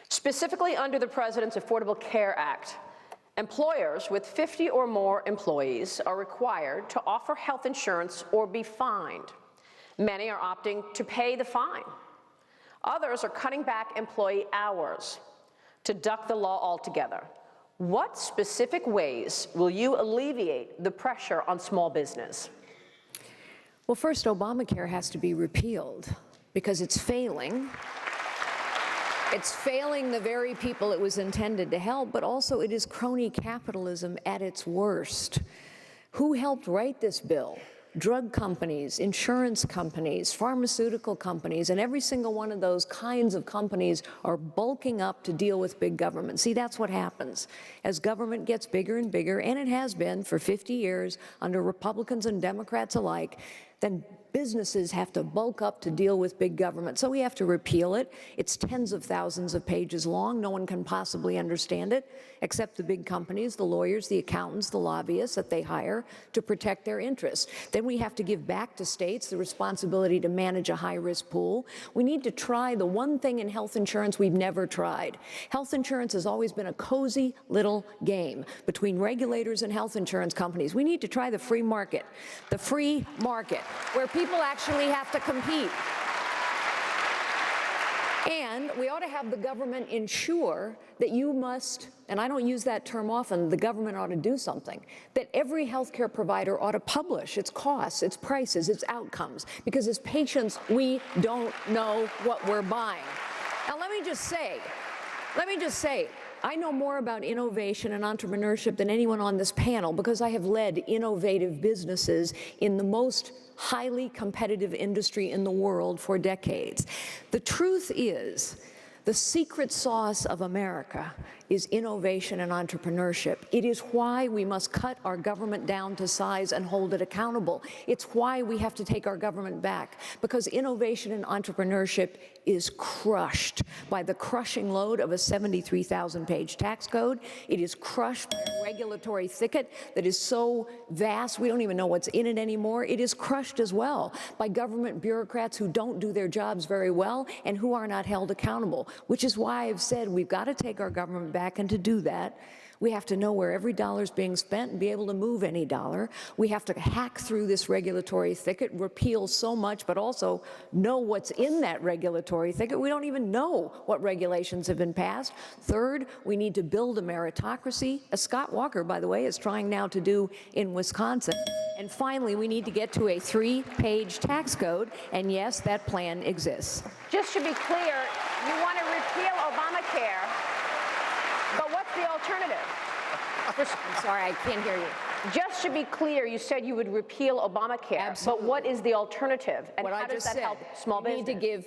specifically under the President's Affordable Care Act, employers with 50 or more employees are required to offer health insurance or be fined. Many are opting to pay the fine. Others are cutting back employee hours to duck the law altogether. What specific ways will you alleviate the pressure on small business? Well, first, Obamacare has to be repealed because it's failing. It's failing the very people it was intended to help, but also it is crony capitalism at its worst. Who helped write this bill? Drug companies, insurance companies, pharmaceutical companies, and every single one of those kinds of companies are bulking up to deal with big government. See, that's what happens. As government gets bigger and bigger, and it has been for 50 years under Republicans and Democrats alike, then businesses have to bulk up to deal with big government. So we have to repeal it. It's tens of thousands of pages long. No one can possibly understand it, except the big companies, the lawyers, the accountants, the lobbyists that they hire to protect their interests. Then we have to give back to states the responsibility to manage a high-risk pool. We need to try the one thing in health insurance we've never tried. Health insurance has always been a cozy little game between regulators and health insurance companies. We need to try the free market, where people actually have to compete. And we ought to have the government ensure that you must, and I don't use that term often, the government ought to do something, that every healthcare provider ought to publish its costs, its prices, its outcomes, because as patients, we don't know what we're buying. Now, let me just say, I know more about innovation and entrepreneurship than anyone on this panel because I have led innovative businesses in the most highly competitive industry in the world for decades. The truth is, the secret sauce of America is innovation and entrepreneurship. It is why we must cut our government down to size and hold it accountable. It's why we have to take our government back, because innovation and entrepreneurship is crushed by the crushing load of a 73,000-page tax code. It is crushed by a regulatory thicket that is so vast we don't even know what's in it anymore. It is crushed as well by government bureaucrats who don't do their jobs very well and who are not held accountable, which is why I've said we've got to take our government back, and to do that, we have to know where every dollar is being spent and be able to move any dollar. We have to hack through this regulatory thicket, repeal so much, but also know what's in that regulatory thicket. We don't even know what regulations have been passed. Third, we need to build a meritocracy, as Scott Walker, by the way, is trying now to do in Wisconsin. And finally, we need to get to a 3-page tax code, and yes, that plan exists. Just to be clear, you want to repeal Obamacare, but what's the alternative? I'm sorry, I can't hear you. Just to be clear, you said you would repeal Obamacare, Absolutely. But what is the alternative? And how does that help small business? We need to give,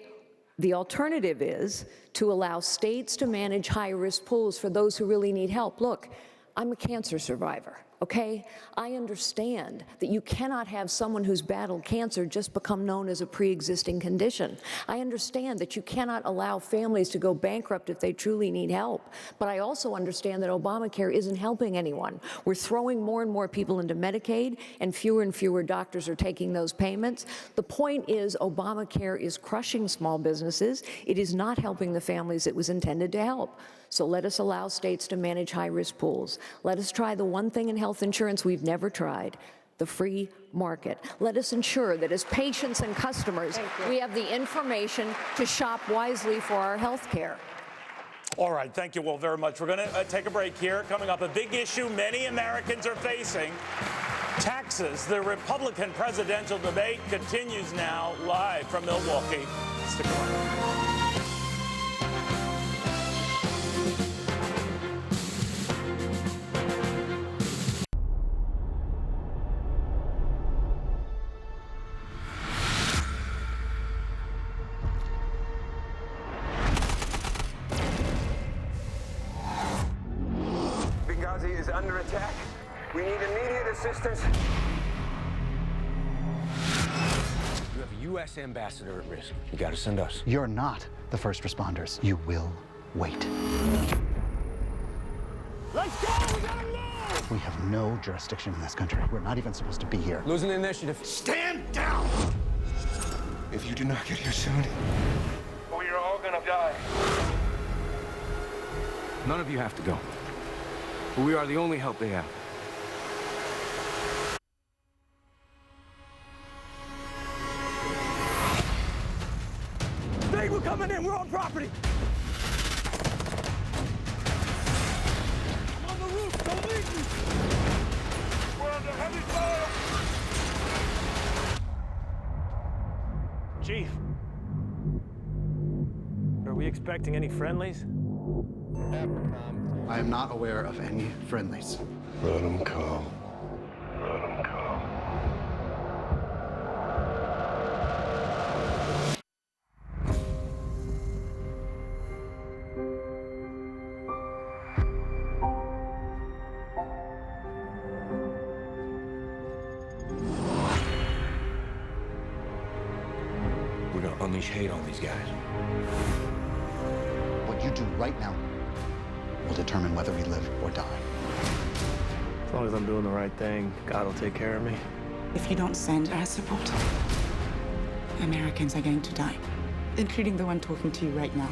the alternative is to allow states to manage high-risk pools for those who really need help. Look, I'm a cancer survivor. Okay? I understand that you cannot have someone who's battled cancer just become known as a pre-existing condition. I understand that you cannot allow families to go bankrupt if they truly need help. But I also understand that Obamacare isn't helping anyone. We're throwing more and more people into Medicaid, and fewer doctors are taking those payments. The point is, Obamacare is crushing small businesses. It is not helping the families it was intended to help. So let us allow states to manage high-risk pools. Let us try the one thing in health insurance we've never tried, the free market. Let us ensure that as patients and customers, we have the information to shop wisely for our health care. All right, thank you all very much. We're going to take a break here. Coming up, a big issue many Americans are facing, taxes. The Republican presidential debate continues now live from Milwaukee. Stick around. Is under attack. We need immediate assistance. You have a U.S. ambassador at risk. You gotta send us. You're not the first responders. You will wait. Let's go! We gotta move! We have no jurisdiction in this country. We're not even supposed to be here. Losing the initiative. Stand down! If you do not get here soon, we are all gonna die. none of you have to go. But we are the only help they have. Stay, we're coming in. We're on property. I'm on the expecting any friendlies? I am not aware of any friendlies. Let them come. Let them come. We're gonna unleash hate on these guys. What you do right now will determine whether we live or die. As long as I'm doing the right thing, God will take care of me. If you don't send our support, Americans are going to die, including the one talking to you right now.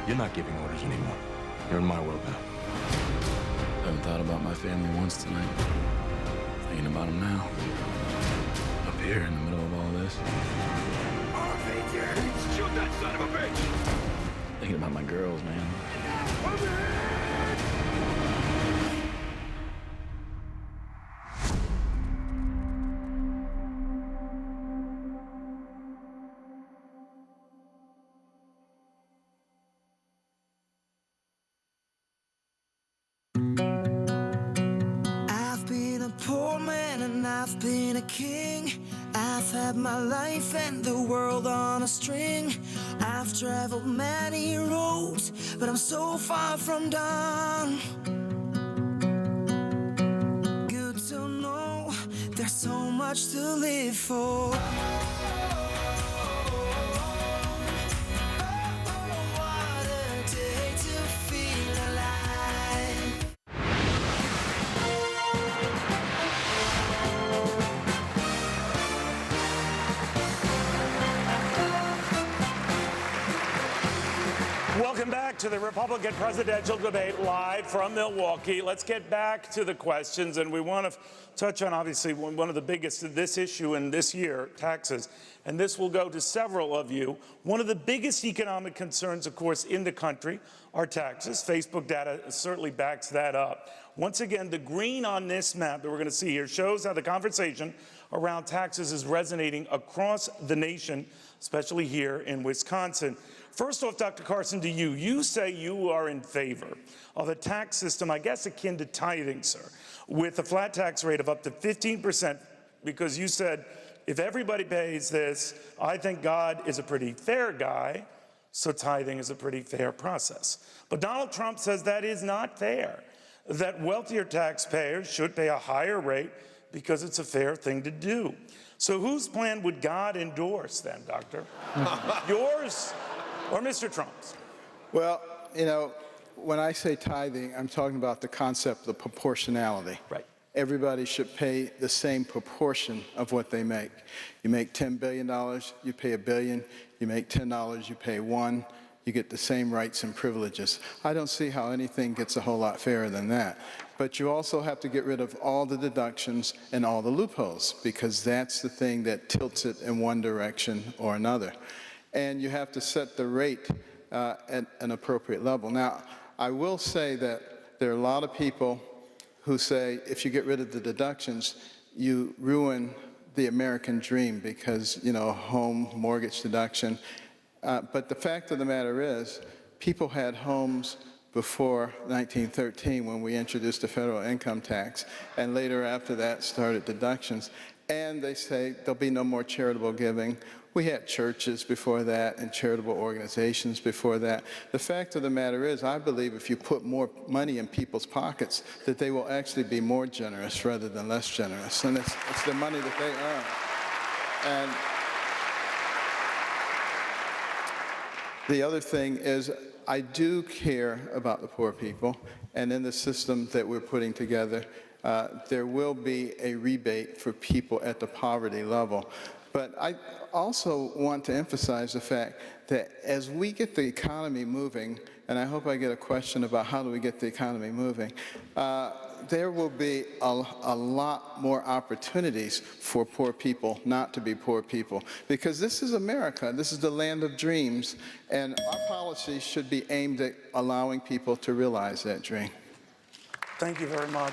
You're not giving orders anymore. You're in my world now. I haven't thought about my family once tonight. Thinking about them now. Up here in the middle of all this. Shoot that son of a bitch! Thinking about my girls, man. I've been a poor man and I've been a king. I've had my life and the world on a string. I've traveled many roads, but I'm so far from done. Good to know there's so much to live for. What a day to feel alive. Welcome back to the Republican presidential debate live from Milwaukee. Let's get back to the questions, and we want to touch on, obviously, one of the biggest of this issue in this year, taxes. And this will go to several of you. One of the biggest economic concerns, of course, in the country are taxes. Facebook data certainly backs that up. Once again, the green on this map that we're going to see here shows how the conversation around taxes is resonating across the nation, especially here in Wisconsin. First off, Dr. Carson, to you. You say you are in favor of a tax system, I guess, akin to tithing, sir, with a flat tax rate of up to 15%, because you said, if everybody pays this, I think God is a pretty fair guy, so tithing is a pretty fair process. But Donald Trump says that is not fair, that wealthier taxpayers should pay a higher rate because it's a fair thing to do. So whose plan would God endorse then, Doctor? Yours or Mr. Trump's? Well, you know, when I say tithing, I'm talking about the concept of proportionality. Right. Everybody should pay the same proportion of what they make. You make $10 billion, you pay $1 billion. You make $10, you pay $1 million. You get the same rights and privileges. I don't see how anything gets a whole lot fairer than that. But you also have to get rid of all the deductions and all the loopholes, because that's the thing that tilts it in one direction or another. And you have to set the rate at an appropriate level. Now, I will say that there are a lot of people who say if you get rid of the deductions, you ruin the American dream because, you know, home mortgage deduction. But the fact of the matter is, people had homes before 1913 when we introduced the federal income tax, and later after that started deductions. And they say there'll be no more charitable giving. We had churches before that and charitable organizations before that. The fact of the matter is, I believe if you put more money in people's pockets, that they will actually be more generous rather than less generous. And it's the money that they earn. And the other thing is, I do care about the poor people, and in the system that we're putting together, there will be a rebate for people at the poverty level. But I also want to emphasize the fact that as we get the economy moving, and I hope I get a question about how do we get the economy moving, there will be a lot more opportunities for poor people not to be poor people. Because this is America, this is the land of dreams, and our policies should be aimed at allowing people to realize that dream. Thank you very much.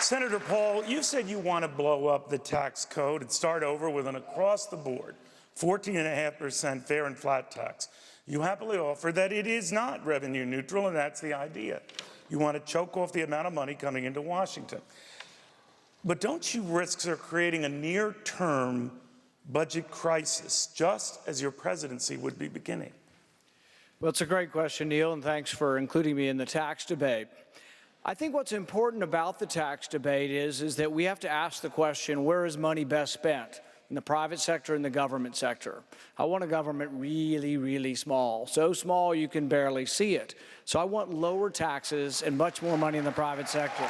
Senator Paul, you said you want to blow up the tax code and start over with an across-the-board 14.5% fair and flat tax. You happily offer that it is not revenue neutral, and that's the idea. You want to choke off the amount of money coming into Washington. But don't you risk creating a near-term budget crisis, just as your presidency would be beginning? Well, it's a great question, Neil, and thanks for including me in the tax debate. I think what's important about the tax debate is that we have to ask the question, where is money best spent? In the private sector and the government sector. I want a government really, really small. So small you can barely see it. So I want lower taxes and much more money in the private sector.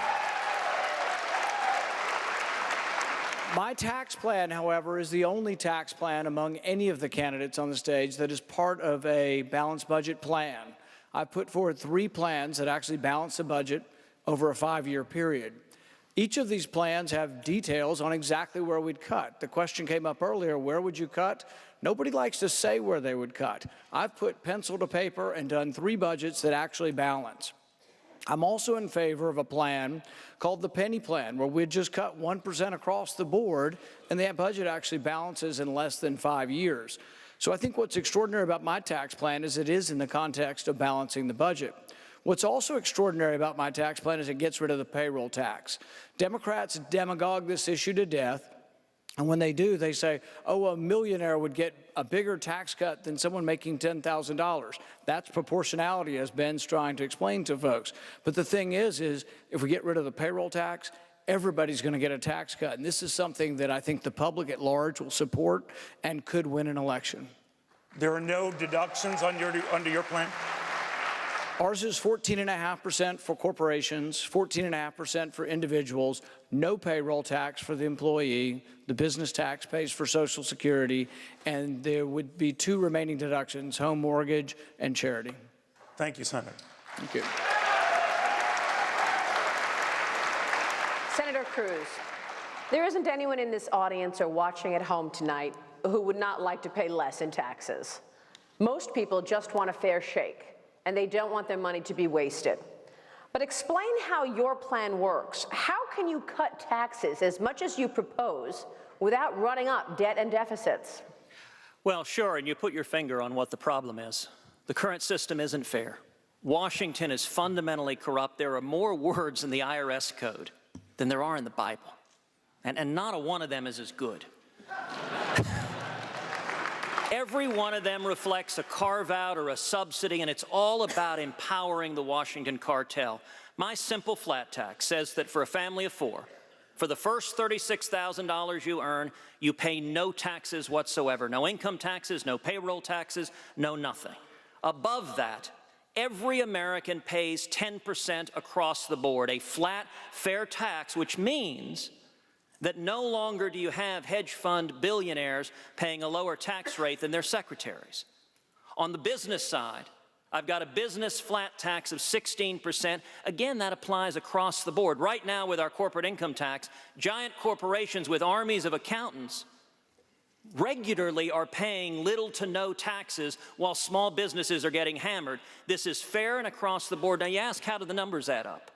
My tax plan, however, is the only tax plan among any of the candidates on the stage that is part of a balanced budget plan. I put forward 3 plans that actually balance the budget over a 5-year period. Each of these plans have details on exactly where we'd cut. The question came up earlier, where would you cut? Nobody likes to say where they would cut. I've put pencil to paper and done 3 budgets that actually balance. I'm also in favor of a plan called the penny plan, where we'd just cut 1% across the board, and that budget actually balances in less than 5 years. So I think what's extraordinary about my tax plan is it is in the context of balancing the budget. What's also extraordinary about my tax plan is it gets rid of the payroll tax. Democrats demagogue this issue to death, and when they do, they say, oh, a millionaire would get a bigger tax cut than someone making $10,000. That's proportionality, as Ben's trying to explain to folks. But the thing is if we get rid of the payroll tax, everybody's going to get a tax cut. And this is something that I think the public at large will support and could win an election. There are no deductions under your plan? Ours is 14.5% for corporations, 14.5% for individuals, no payroll tax for the employee, the business tax pays for Social Security, and there would be 2 remaining deductions, home mortgage and charity. Thank you, Senator. Thank you. Senator Cruz, there isn't anyone in this audience or watching at home tonight who would not like to pay less in taxes. Most people just want a fair shake, and they don't want their money to be wasted. But explain how your plan works. How can you cut taxes as much as you propose without running up debt and deficits? Well, sure, and you put your finger on what the problem is. The current system isn't fair. Washington is fundamentally corrupt. There are more words in the IRS code than there are in the Bible, and not a one of them is as good. Every one of them reflects a carve-out or a subsidy, and it's all about empowering the Washington cartel. My simple flat tax says that for a family of 4, for the first $36,000 you earn, you pay no taxes whatsoever. No income taxes, no payroll taxes, no nothing. Above that, every American pays 10% across the board, a flat, fair tax, which means that no longer do you have hedge fund billionaires paying a lower tax rate than their secretaries. On the business side, I've got a business flat tax of 16%. Again, that applies across the board. Right now with our corporate income tax, giant corporations with armies of accountants regularly are paying little to no taxes while small businesses are getting hammered. This is fair and across the board. Now you ask, how do the numbers add up?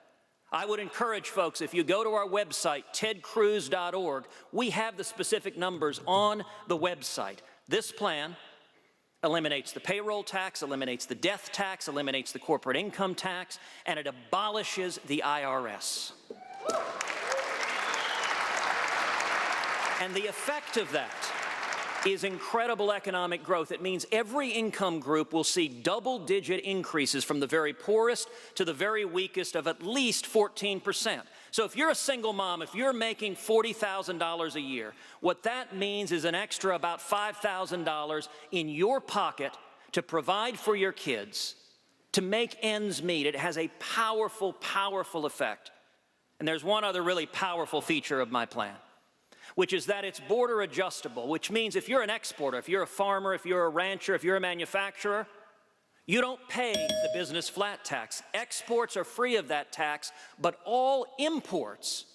I would encourage folks, if you go to our website, tedcruz.org, we have the specific numbers on the website. This plan eliminates the payroll tax, eliminates the death tax, eliminates the corporate income tax, and it abolishes the IRS. And the effect of that is incredible economic growth. It means every income group will see double-digit increases from the very poorest to the very weakest of at least 14%. So if you're a single mom, if you're making $40,000 a year, what that means is an extra about $5,000 in your pocket to provide for your kids, to make ends meet. It has a powerful, powerful effect. And there's one other really powerful feature of my plan, which is that it's border adjustable, which means if you're an exporter, if you're a farmer, if you're a rancher, if you're a manufacturer, you don't pay the business flat tax. Exports are free of that tax, but all imports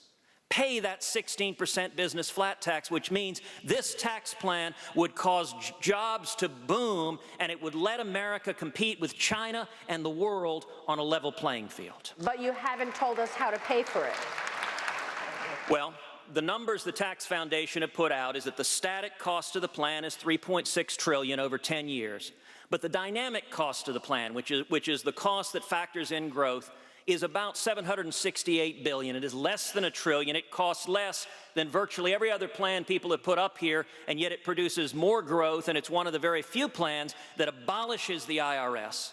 pay that 16% business flat tax, which means this tax plan would cause jobs to boom, and it would let America compete with China and the world on a level playing field. But you haven't told us how to pay for it. Well, the numbers the Tax Foundation have put out is that the static cost of the plan is $3.6 trillion over 10 years. But the dynamic cost of the plan, which is the cost that factors in growth, is about $768 billion. It is less than $1 trillion. It costs less than virtually every other plan people have put up here, and yet it produces more growth, and it's one of the very few plans that abolishes the IRS.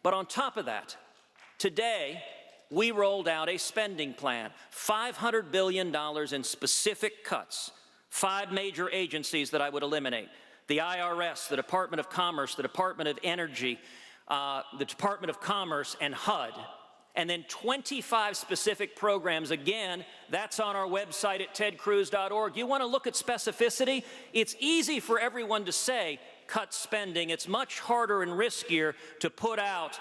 But on top of that, today, we rolled out a spending plan, $500 billion in specific cuts, 5 major agencies that I would eliminate: the IRS, the Department of Commerce, the Department of Energy, the Department of Commerce, and HUD. And then 25 specific programs. Again, that's on our website at tedcruz.org. You want to look at specificity? It's easy for everyone to say, cut spending. It's much harder and riskier to put out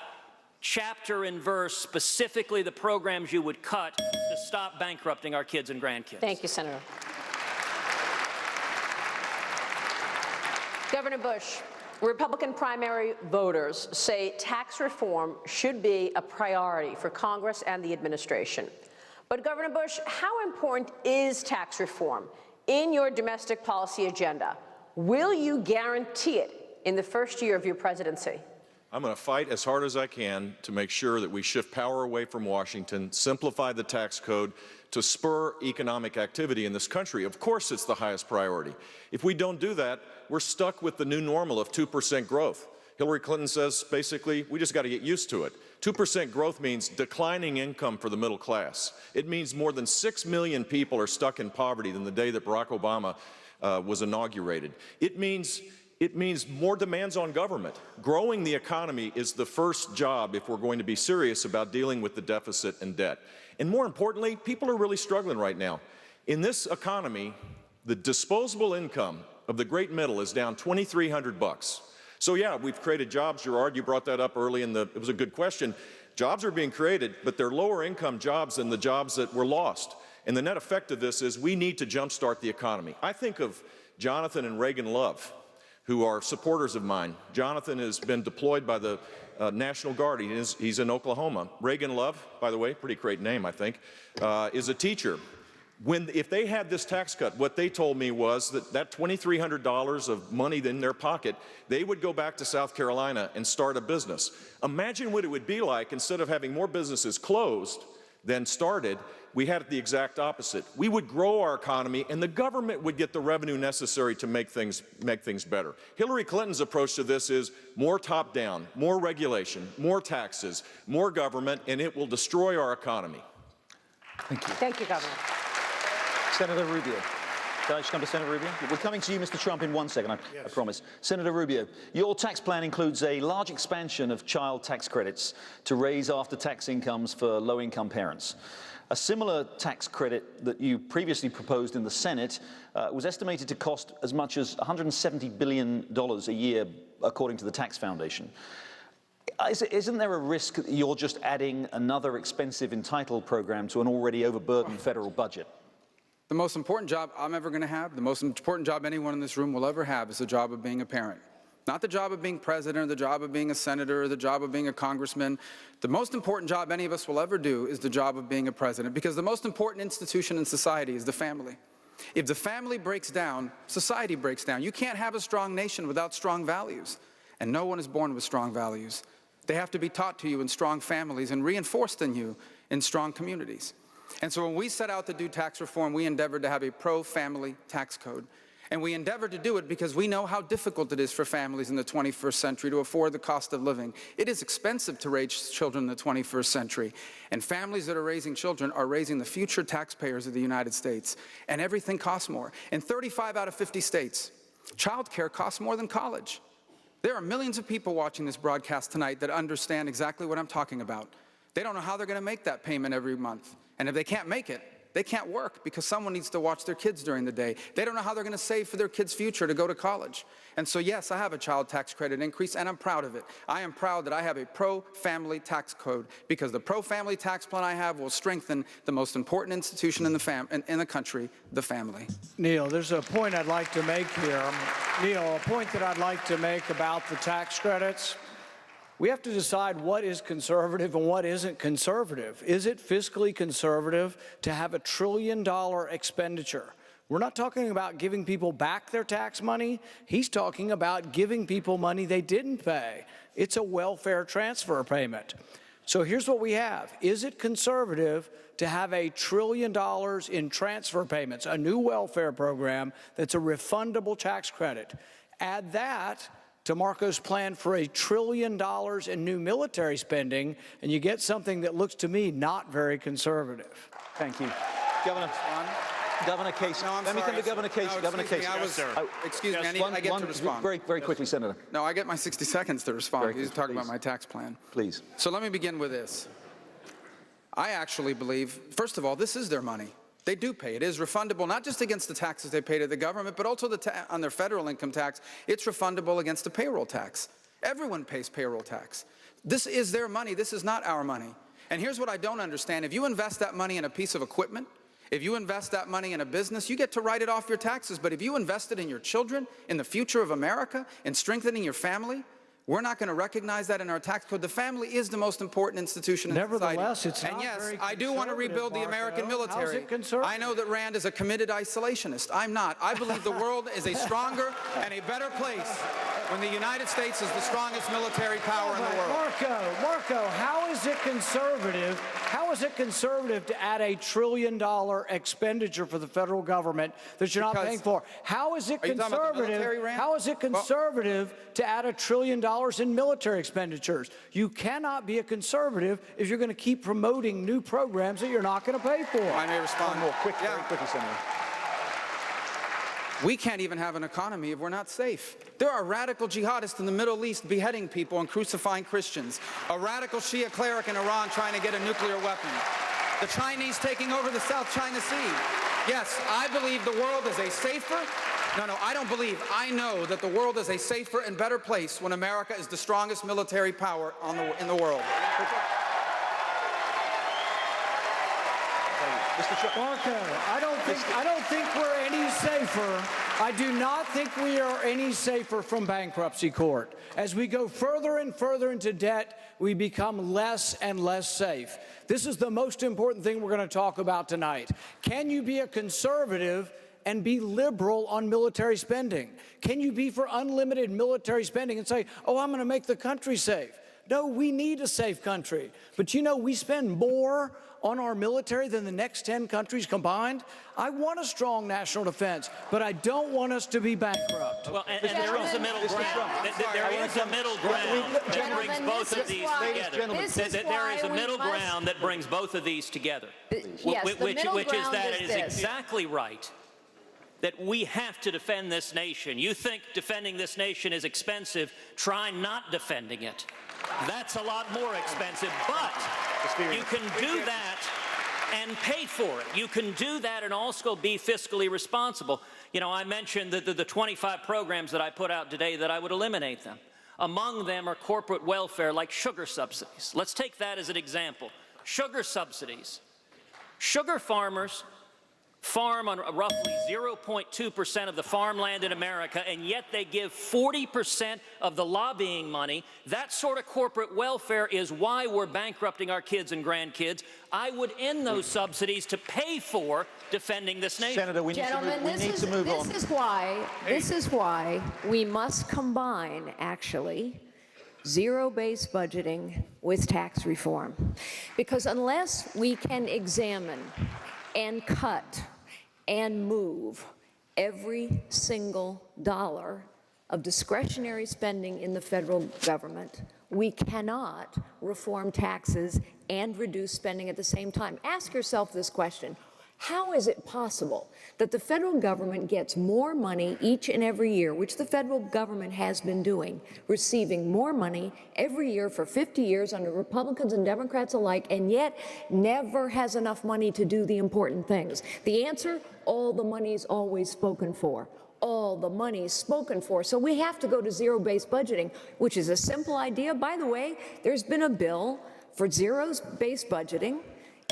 chapter and verse, specifically the programs you would cut to stop bankrupting our kids and grandkids. Thank you, Senator. Governor Bush, Republican primary voters say tax reform should be a priority for Congress and the administration. But Governor Bush, how important is tax reform in your domestic policy agenda? Will you guarantee it in the first year of your presidency? I'm going to fight as hard as I can to make sure that we shift power away from Washington, simplify the tax code to spur economic activity in this country. Of course, it's the highest priority. If we don't do that, we're stuck with the new normal of 2% growth. Hillary Clinton says, basically, we just got to get used to it. 2% growth means declining income for the middle class. It means more than 6 million people are stuck in poverty than the day that Barack Obama was inaugurated. It means more demands on government. Growing the economy is the first job if we're going to be serious about dealing with the deficit and debt. And more importantly, people are really struggling right now. In this economy, the disposable income of the great middle is down $2,300. So yeah, we've created jobs. Gerard, you brought that up early it was a good question. Jobs are being created, but they're lower income jobs than the jobs that were lost. And the net effect of this is we need to jumpstart the economy. I think of Jonathan and Reagan Love, who are supporters of mine. Jonathan has been deployed by the National Guard. He's in Oklahoma. Reagan Love, by the way, pretty great name, I think, is a teacher. If they had this tax cut, what they told me was that $2,300 of money in their pocket, they would go back to South Carolina and start a business. Imagine what it would be like, instead of having more businesses closed than started, we had it the exact opposite. We would grow our economy, and the government would get the revenue necessary to make things better. Hillary Clinton's approach to this is more top-down, more regulation, more taxes, more government, and it will destroy our economy. Thank you. Thank you, Governor. Senator Rubio. Can I just come to Senator Rubio? We're coming to you, Mr. Trump, in 1 second, I promise. Senator Rubio, your tax plan includes a large expansion of child tax credits to raise after-tax incomes for low-income parents. A similar tax credit that you previously proposed in the Senate was estimated to cost as much as $170 billion a year, according to the Tax Foundation. Isn't there a risk that you're just adding another expensive entitled program to an already overburdened federal budget? The most important job I'm ever going to have, the most important job anyone in this room will ever have, is the job of being a parent. Not the job of being president, or the job of being a senator, or the job of being a congressman. The most important job any of us will ever do is the job of being a president, because the most important institution in society is the family. If the family breaks down, society breaks down. You can't have a strong nation without strong values, and no one is born with strong values. They have to be taught to you in strong families and reinforced in you in strong communities. And so when we set out to do tax reform, we endeavored to have a pro-family tax code. And we endeavored to do it because we know how difficult it is for families in the 21st century to afford the cost of living. It is expensive to raise children in the 21st century. And families that are raising children are raising the future taxpayers of the United States. And everything costs more. In 35 out of 50 states, child care costs more than college. There are millions of people watching this broadcast tonight that understand exactly what I'm talking about. They don't know how they're going to make that payment every month. And if they can't make it, they can't work because someone needs to watch their kids during the day. They don't know how they're going to save for their kids' future to go to college. And so, yes, I have a child tax credit increase, and I'm proud of it. I am proud that I have a pro-family tax code, because the pro-family tax plan I have will strengthen the most important institution in the country, the family. Neil, there's a point I'd like to make here. Neil, a point that I'd like to make about the tax credits. We have to decide what is conservative and what isn't conservative. Is it fiscally conservative to have $1 trillion expenditure? We're not talking about giving people back their tax money. He's talking about giving people money they didn't pay. It's a welfare transfer payment. So here's what we have. Is it conservative to have $1 trillion in transfer payments, a new welfare program that's a refundable tax credit? Add that to Marco's plan for $1 trillion in new military spending, and you get something that looks to me not very conservative. Thank you. Governor Casey. No, I'm Let me sorry. come to Governor Casey. No, Governor excuse Casey. me, excuse me, I get to respond. Very quickly, Senator. No, I get my 60 seconds to respond. He's talking about my tax plan. Please. So let me begin with this. I actually believe, first of all, this is their money. They do pay. It is refundable, not just against the taxes they pay to the government, but also on their federal income tax. It's refundable against the payroll tax. Everyone pays payroll tax. This is their money. This is not our money. And here's what I don't understand. If you invest that money in a piece of equipment, if you invest that money in a business, you get to write it off your taxes. But if you invest it in your children, in the future of America, in strengthening your family, we're not going to recognize that in our tax code. The family is the most important institution in society. Nevertheless, it's not and yes, very I do want to rebuild the American military. How's it conservative? I know that Rand is a committed isolationist. I'm not. I believe the world is a stronger and a better place when the United States is the strongest military power in the world. Marco, how is it conservative? How is it conservative to add $1 trillion expenditure for the federal government that you're not paying for? How is it conservative? How is it conservative to add $1 trillion in military expenditures? You cannot be a conservative if you're going to keep promoting new programs that you're not going to pay for. I may respond more quickly. Very quickly, Senator. We can't even have an economy if we're not safe. There are radical jihadists in the Middle East beheading people and crucifying Christians. A radical Shia cleric in Iran trying to get a nuclear weapon. The Chinese taking over the South China Sea. Yes, I believe the world is a safer, I don't believe, I know that the world is a safer and better place when America is the strongest military power in the world. Marco, I don't think we're any safer. I do not think we are any safer from bankruptcy court. As we go further and further into debt, we become less and less safe. This is the most important thing we're going to talk about tonight. Can you be a conservative and be liberal on military spending? Can you be for unlimited military spending and say, oh, I'm going to make the country safe? No, we need a safe country. But you know, we spend more on our military than the next 10 countries combined. I want a strong national defense, but I don't want us to be bankrupt. Well, and there is a middle ground. There is a middle ground that brings both of these together. There is a middle ground that brings both of these together, which is that it is exactly right that we have to defend this nation. You think defending this nation is expensive, try not defending it. That's a lot more expensive, but you can do that and pay for it. You can do that and also be fiscally responsible. You know, I mentioned the 25 programs that I put out today that I would eliminate them. Among them are corporate welfare like sugar subsidies. Let's take that as an example. Sugar subsidies. Sugar farmers farm on roughly 0.2% of the farmland in America, and yet they give 40% of the lobbying money. That sort of corporate welfare is why we're bankrupting our kids and grandkids. I would end those subsidies to pay for defending this nation. Senator, we need to move on. This is why we must combine, actually, zero-based budgeting with tax reform. Because unless we can examine and cut and move every single dollar of discretionary spending in the federal government, we cannot reform taxes and reduce spending at the same time. Ask yourself this question. How is it possible that the federal government gets more money each and every year, which the federal government has been doing, receiving more money every year for 50 years under Republicans and Democrats alike, and yet never has enough money to do the important things? The answer, all the money's always spoken for. All the money's spoken for. So we have to go to zero-based budgeting, which is a simple idea. By the way, there's been a bill for zero-based budgeting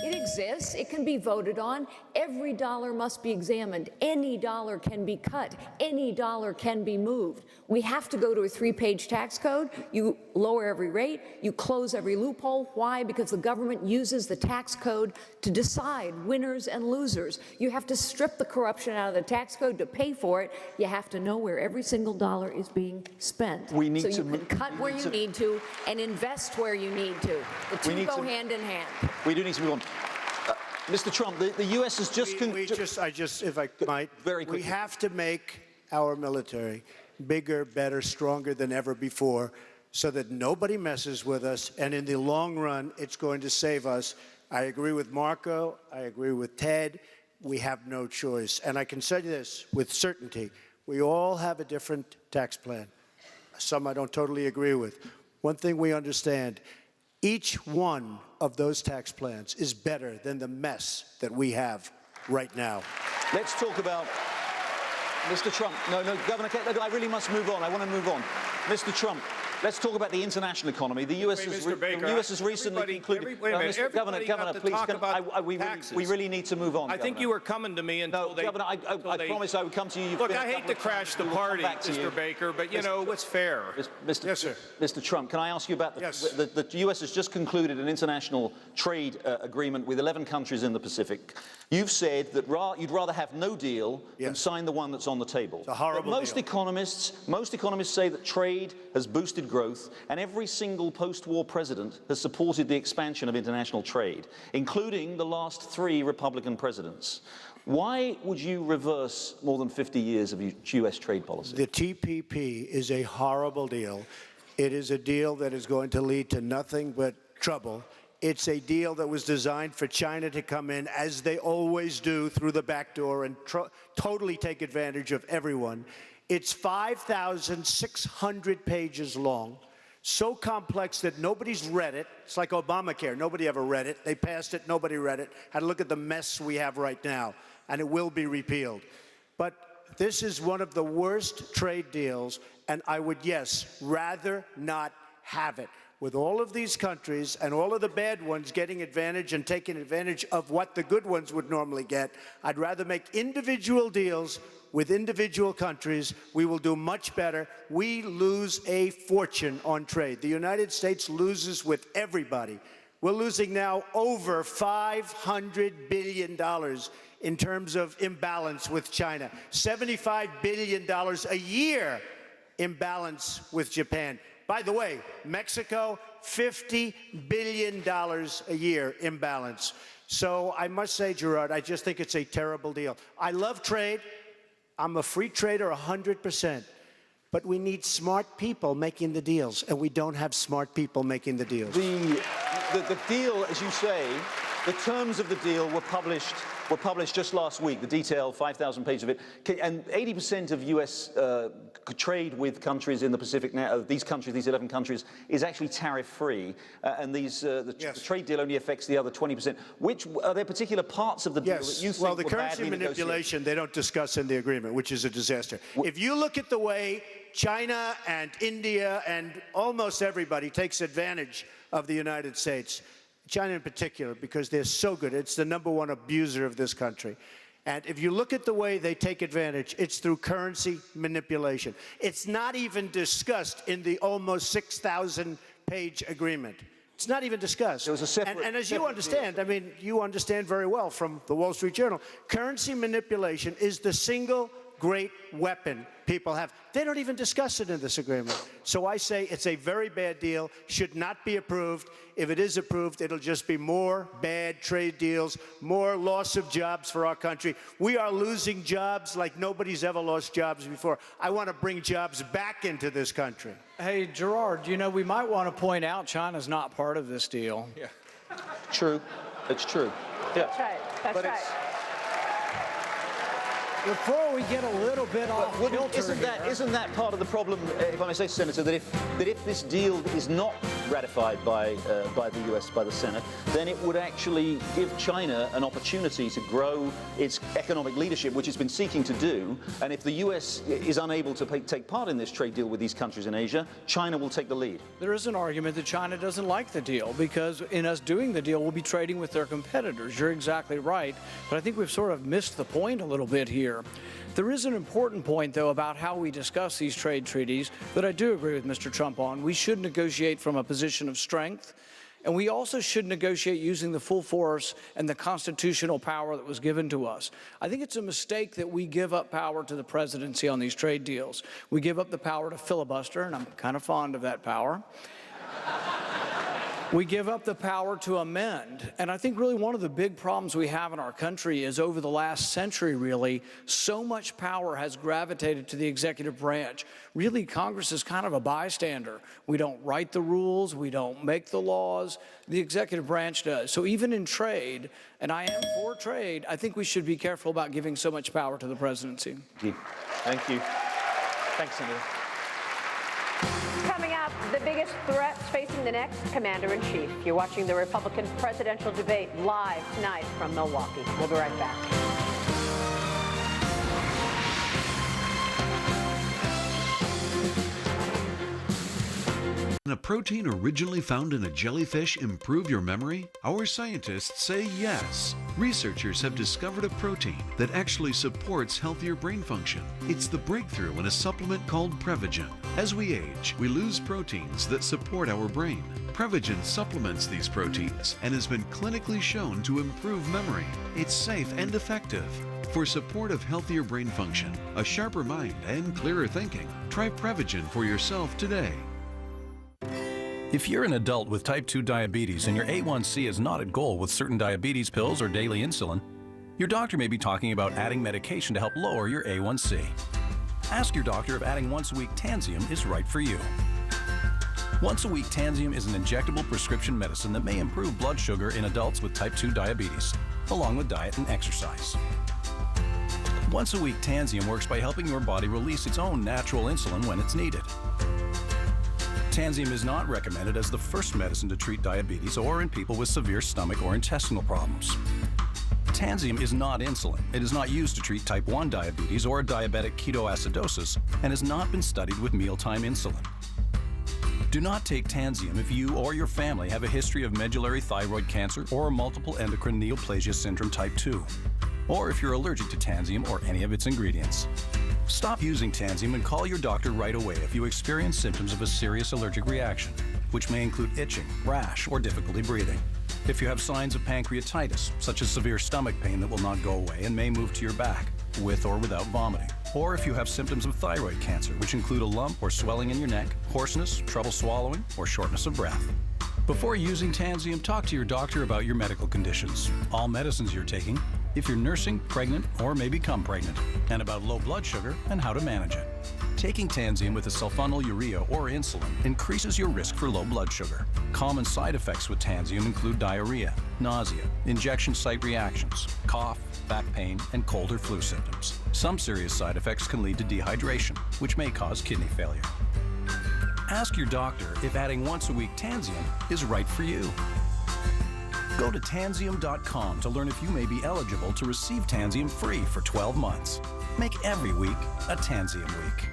It exists. It can be voted on. Every dollar must be examined. Any dollar can be cut. Any dollar can be moved. We have to go to a 3-page tax code. You lower every rate. You close every loophole. Why? Because the government uses the tax code to decide winners and losers. You have to strip the corruption out of the tax code to pay for it. You have to know where every single dollar is being spent. We need so to you can cut where you need to and invest where you need to. The two go hand in hand. We do need to move on. Mr. Trump, the U.S. has just... if I might, very quickly. We have to make our military bigger, better, stronger than ever before so that nobody messes with us, and in the long run, it's going to save us. I agree with Marco. I agree with Ted. We have no choice. And I can say this with certainty. We all have a different tax plan. Some I don't totally agree with. One thing we understand, each one of those tax plans is better than the mess that we have right now. Let's talk about Mr. Trump. No, Governor, I really must move on. I want to move on. Mr. Trump, let's talk about the international economy. The U.S. has recently concluded... Wait a minute. Governor, please, we really need to move on. I think you were coming to me until they... Governor, I promised I would come to you. Look, I hate to crash the party, Mr. Baker, but, you know, what's fair? Yes, sir. Mr. Trump, can I ask you about the U.S. has just concluded an international trade agreement with 11 countries in the Pacific. You've said that you'd rather have no deal than sign the one that's on the table. It's a horrible deal. Most economists say that trade has boosted growth, and every single post-war president has supported the expansion of international trade, including the last 3 Republican presidents. Why would you reverse more than 50 years of U.S. trade policy? The TPP is a horrible deal. It is a deal that is going to lead to nothing but trouble. It's a deal that was designed for China to come in, as they always do, through the back door and totally take advantage of everyone. It's 5,600 pages long, so complex that nobody's read it. It's like Obamacare. Nobody ever read it. They passed it. Nobody read it. Had to look at the mess we have right now, and it will be repealed. But this is one of the worst trade deals, and I would, rather not have it. With all of these countries and all of the bad ones getting advantage and taking advantage of what the good ones would normally get, I'd rather make individual deals with individual countries. We will do much better. We lose a fortune on trade. The United States loses with everybody. We're losing now over $500 billion in terms of imbalance with China, $75 billion a year imbalance with Japan. By the way, Mexico, $50 billion a year imbalance. So I must say, Gerard, I just think it's a terrible deal. I love trade. I'm a free trader 100%. But we need smart people making the deals, and we don't have smart people making the deals. The deal, as you say, the terms of the deal were published just last week, the detailed 5,000 pages of it. And 80% of U.S. trade with countries in the Pacific now, these 11 countries, is actually tariff-free. And the trade deal only affects the other 20%. Are there particular parts of the deal that you think well, the currency manipulation they don't discuss in the agreement, which is a disaster. If you look at the way China and India and almost everybody takes advantage of the United States, China in particular, because they're so good. It's the #1 abuser of this country. And if you look at the way they take advantage, it's through currency manipulation. It's not even discussed in the almost 6,000-page agreement. It's not even discussed. There was a separate, and as you understand, I mean, you understand very well from the Wall Street Journal, currency manipulation is the single great weapon people have. They don't even discuss it in this agreement. So I say it's a very bad deal, should not be approved. If it is approved, it'll just be more bad trade deals, more loss of jobs for our country. We are losing jobs like nobody's ever lost jobs before. I want to bring jobs back into this country. Hey, Gerard, you know, we might want to point out China's not part of this deal. Yeah. True. It's true. Yeah. That's right. That's right. Before we get a little bit off kilter, isn't that part of the problem, if I may say, Senator, that if this deal is not ratified by the US, by the Senate, then it would actually give China an opportunity to grow its economic leadership, which it's been seeking to do. And if the US is unable to take part in this trade deal with these countries in Asia, China will take the lead. There is an argument that China doesn't like the deal because in us doing the deal, we'll be trading with their competitors. You're exactly right, but I think we've sort of missed the point a little bit here. There is an important point, though, about how we discuss these trade treaties that I do agree with Mr. Trump on. We should negotiate from a position of strength, and we also should negotiate using the full force and the constitutional power that was given to us. I think it's a mistake that we give up power to the presidency on these trade deals. We give up the power to filibuster, and I'm kind of fond of that power. We give up the power to amend. And I think really one of the big problems we have in our country is over the last century, really, so much power has gravitated to the executive branch. Really, Congress is kind of a bystander. We don't write the rules. We don't make the laws. The executive branch does. So even in trade, and I am for trade, I think we should be careful about giving so much power to the presidency. Thank you. Thanks, Senator. Coming up, the biggest threats facing the next commander-in-chief. You're watching the Republican presidential debate live tonight from Milwaukee. We'll be right back. Can a protein originally found in a jellyfish improve your memory? Our scientists say yes. Researchers have discovered a protein that actually supports healthier brain function. It's the breakthrough in a supplement called Prevagen. As we age, we lose proteins that support our brain. Prevagen supplements these proteins and has been clinically shown to improve memory. It's safe and effective. For support of healthier brain function, a sharper mind, and clearer thinking, try Prevagen for yourself today. If you're an adult with type 2 diabetes and your A1C is not at goal with certain diabetes pills or daily insulin, your doctor may be talking about adding medication to help lower your A1C. Ask your doctor if adding once-a-week Tanzium is right for you. Once-a-week Tanzium is an injectable prescription medicine that may improve blood sugar in adults with type 2 diabetes, along with diet and exercise. Once-a-week Tanzium works by helping your body release its own natural insulin when it's needed. Tanzium is not recommended as the first medicine to treat diabetes or in people with severe stomach or intestinal problems. Tanzium is not insulin. It is not used to treat type 1 diabetes or diabetic ketoacidosis and has not been studied with mealtime insulin. Do not take Tanzium if you or your family have a history of medullary thyroid cancer or multiple endocrine neoplasia syndrome type 2, or if you're allergic to Tanzium or any of its ingredients. Stop using Tanzium and call your doctor right away if you experience symptoms of a serious allergic reaction, which may include itching, rash, or difficulty breathing. If you have signs of pancreatitis, such as severe stomach pain that will not go away and may move to your back, with or without vomiting. Or if you have symptoms of thyroid cancer, which include a lump or swelling in your neck, hoarseness, trouble swallowing, or shortness of breath. Before using Tanzium, talk to your doctor about your medical conditions, all medicines you're taking, if you're nursing, pregnant, or may become pregnant, and about low blood sugar and how to manage it. Taking Tanzium with a sulfonylurea or insulin increases your risk for low blood sugar. Common side effects with Tanzium include diarrhea, nausea, injection site reactions, cough, back pain, and cold or flu symptoms. Some serious side effects can lead to dehydration, which may cause kidney failure. Ask your doctor if adding once-a-week Tanzium is right for you. Go to Tanzium.com to learn if you may be eligible to receive Tanzium free for 12 months. Make every week a Tanzium week.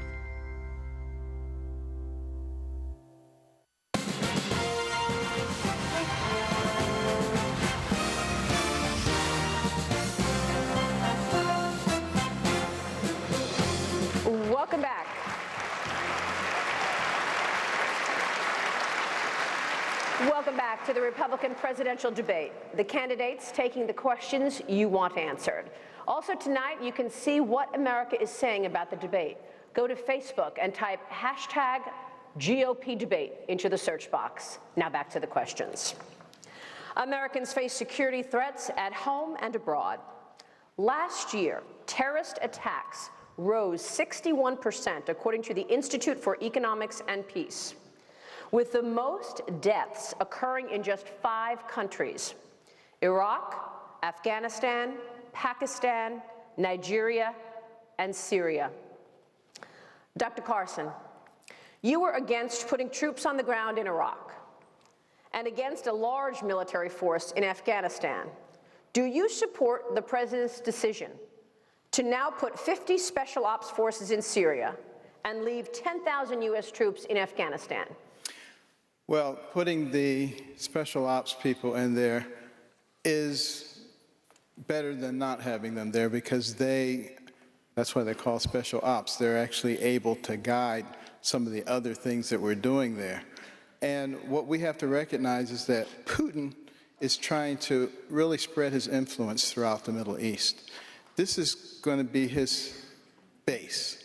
Welcome back. Welcome back to the Republican presidential debate. The candidates taking the questions you want answered. Also tonight, you can see what America is saying about the debate. Go to Facebook and type #GOP debate into the search box. Now back to the questions. Americans face security threats at home and abroad. Last year, terrorist attacks rose 61%, according to the Institute for Economics and Peace, with the most deaths occurring in just 5 countries: Iraq, Afghanistan, Pakistan, Nigeria, and Syria. Dr. Carson, you were against putting troops on the ground in Iraq. and against a large military force in Afghanistan. Do you support the President's decision to now put 50 special ops forces in Syria and leave 10,000 U.S. troops in Afghanistan? Well, putting the special ops people in there is better than not having them there, because that's why they're called special ops. They're actually able to guide some of the other things that we're doing there. And what we have to recognize is that Putin is trying to really spread his influence throughout the Middle East. This is going to be his base,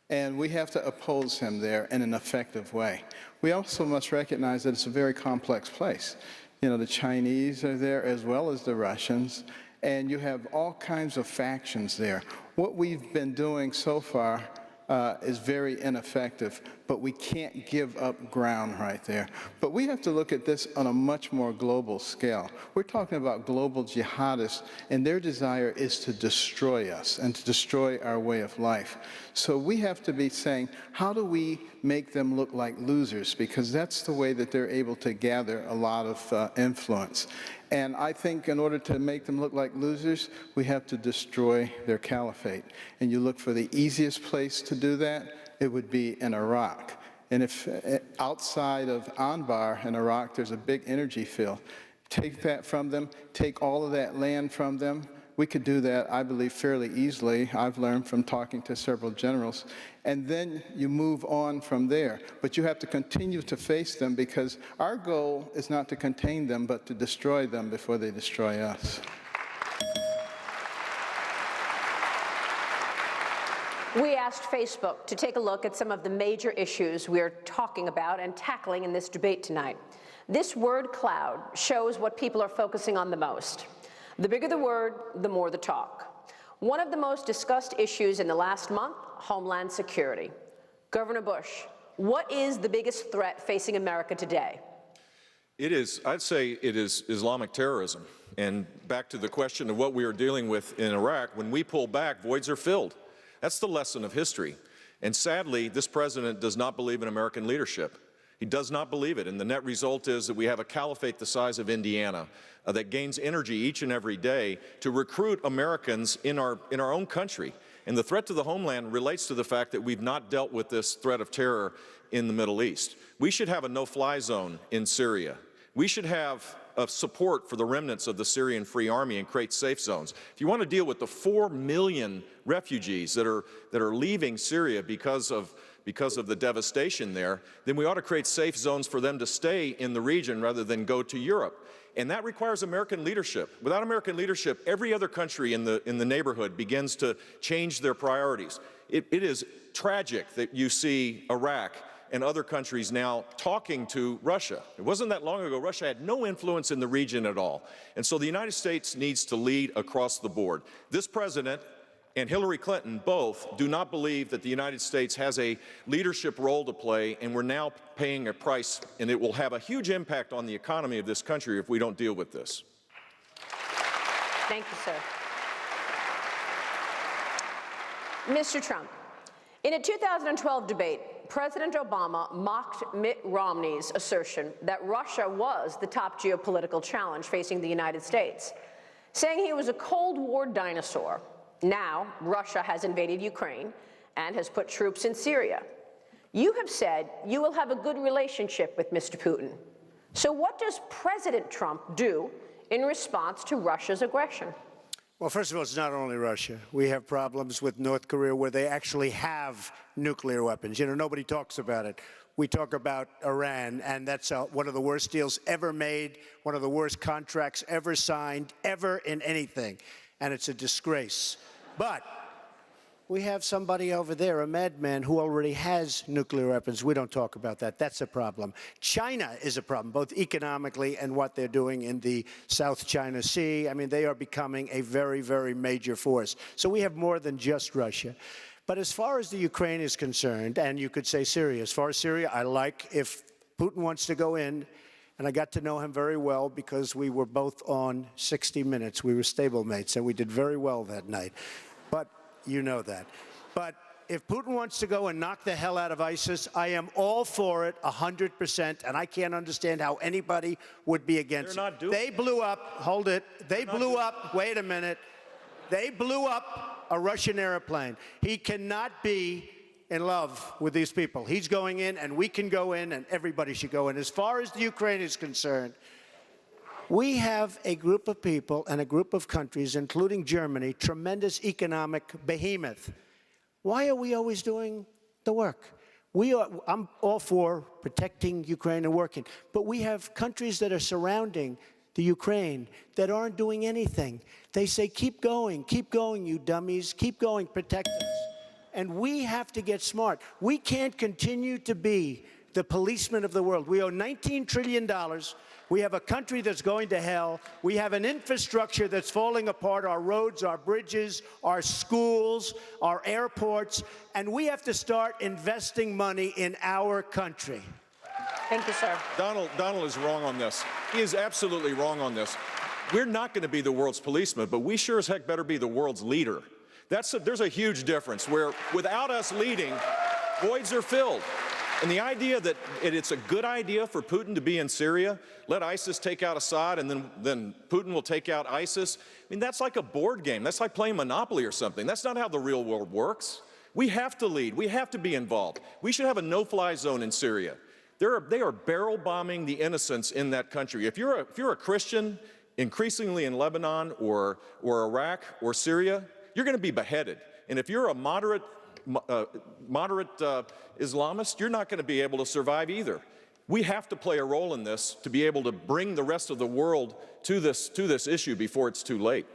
and we have to oppose him there in an effective way. We also must recognize that it's a very complex place. You know, the Chinese are there as well as the Russians, and you have all kinds of factions there. What we've been doing so far is very ineffective, but we can't give up ground right there. But we have to look at this on a much more global scale. We're talking about global jihadists, and their desire is to destroy us and to destroy our way of life. So we have to be saying, how do we make them look like losers? Because that's the way that they're able to gather a lot of influence. And I think in order to make them look like losers, we have to destroy their caliphate. And you look for the easiest place to do that, it would be in Iraq. And if outside of Anbar in Iraq, there's a big energy field. Take that from them, take all of that land from them. We could do that, I believe, fairly easily. I've learned from talking to several generals. And then you move on from there. But you have to continue to face them, because our goal is not to contain them, but to destroy them before they destroy us. We asked Facebook to take a look at some of the major issues we're talking about and tackling in this debate tonight. This word cloud shows what people are focusing on the most. The bigger the word, the more the talk. One of the most discussed issues in the last month, Homeland Security. Governor Bush, what is the biggest threat facing America today? I'd say it is Islamic terrorism. And back to the question of what we are dealing with in Iraq, when we pull back, voids are filled. That's the lesson of history. And sadly, this president does not believe in American leadership. He does not believe it, and the net result is that we have a caliphate the size of Indiana that gains energy each and every day to recruit Americans in our own country. And the threat to the homeland relates to the fact that we've not dealt with this threat of terror in the Middle East. We should have a no-fly zone in Syria. We should have support for the remnants of the Syrian Free Army and create safe zones. If you want to deal with the 4 million refugees that are leaving Syria because of the devastation there, then we ought to create safe zones for them to stay in the region rather than go to Europe. And that requires American leadership. Without American leadership, every other country in the neighborhood begins to change their priorities. It is tragic that you see Iraq and other countries now talking to Russia. It wasn't that long ago, Russia had no influence in the region at all. And so the United States needs to lead across the board. This president and Hillary Clinton both do not believe that the United States has a leadership role to play, and we're now paying a price, and it will have a huge impact on the economy of this country if we don't deal with this. Thank you, sir. Mr. Trump, in a 2012 debate, President Obama mocked Mitt Romney's assertion that Russia was the top geopolitical challenge facing the United States, saying he was a Cold War dinosaur. Now, Russia has invaded Ukraine and has put troops in Syria. You have said you will have a good relationship with Mr. Putin. So what does President Trump do in response to Russia's aggression? Well, first of all, it's not only Russia. We have problems with North Korea where they actually have nuclear weapons. You know, nobody talks about it. We talk about Iran, and that's one of the worst deals ever made, one of the worst contracts ever signed, ever in anything. And it's a disgrace. But we have somebody over there, a madman, who already has nuclear weapons. We don't talk about that. That's a problem. China is a problem, both economically and what they're doing in the South China Sea. I mean, they are becoming a very, very major force. So we have more than just Russia. But as far as the Ukraine is concerned, and you could say Syria, as far as Syria, I like if Putin wants to go in, and I got to know him very well because we were both on 60 Minutes. We were stablemates, and we did very well that night. But you know that. But If Putin wants to go and knock the hell out of ISIS, I am all for it 100%, and I can't understand how anybody would be against They're it. not doing They blew up, hold it, they blew up, wait a minute, they blew up a Russian airplane. He cannot be in love with these people. He's going in, and we can go in, and everybody should go in. As far as the Ukraine is concerned, we have a group of people and a group of countries, including Germany, tremendous economic behemoth. Why are we always doing the work? I'm all for protecting Ukraine and working, but we have countries that are surrounding the Ukraine that aren't doing anything. They say, keep going, you dummies, keep going, protect us. And we have to get smart. We can't continue to be the policemen of the world. We owe $19 trillion. We have a country that's going to hell. We have an infrastructure that's falling apart, our roads, our bridges, our schools, our airports, and we have to start investing money in our country. Thank you, sir. Donald is wrong on this. He is absolutely wrong on this. We're not going to be the world's policeman, but we sure as heck better be the world's leader. There's a huge difference where without us leading, voids are filled. And the idea that it's a good idea for Putin to be in Syria, let ISIS take out Assad, and then Putin will take out ISIS, I mean, that's like a board game. That's like playing Monopoly or something. That's not how the real world works. We have to lead. We have to be involved. We should have a no-fly zone in Syria. They are barrel bombing the innocents in that country. If you're a Christian, increasingly in Lebanon or Iraq or Syria, you're going to be beheaded. And if you're a moderate Islamist, you're not going to be able to survive either. We have to play a role in this to be able to bring the rest of the world to this issue before it's too late.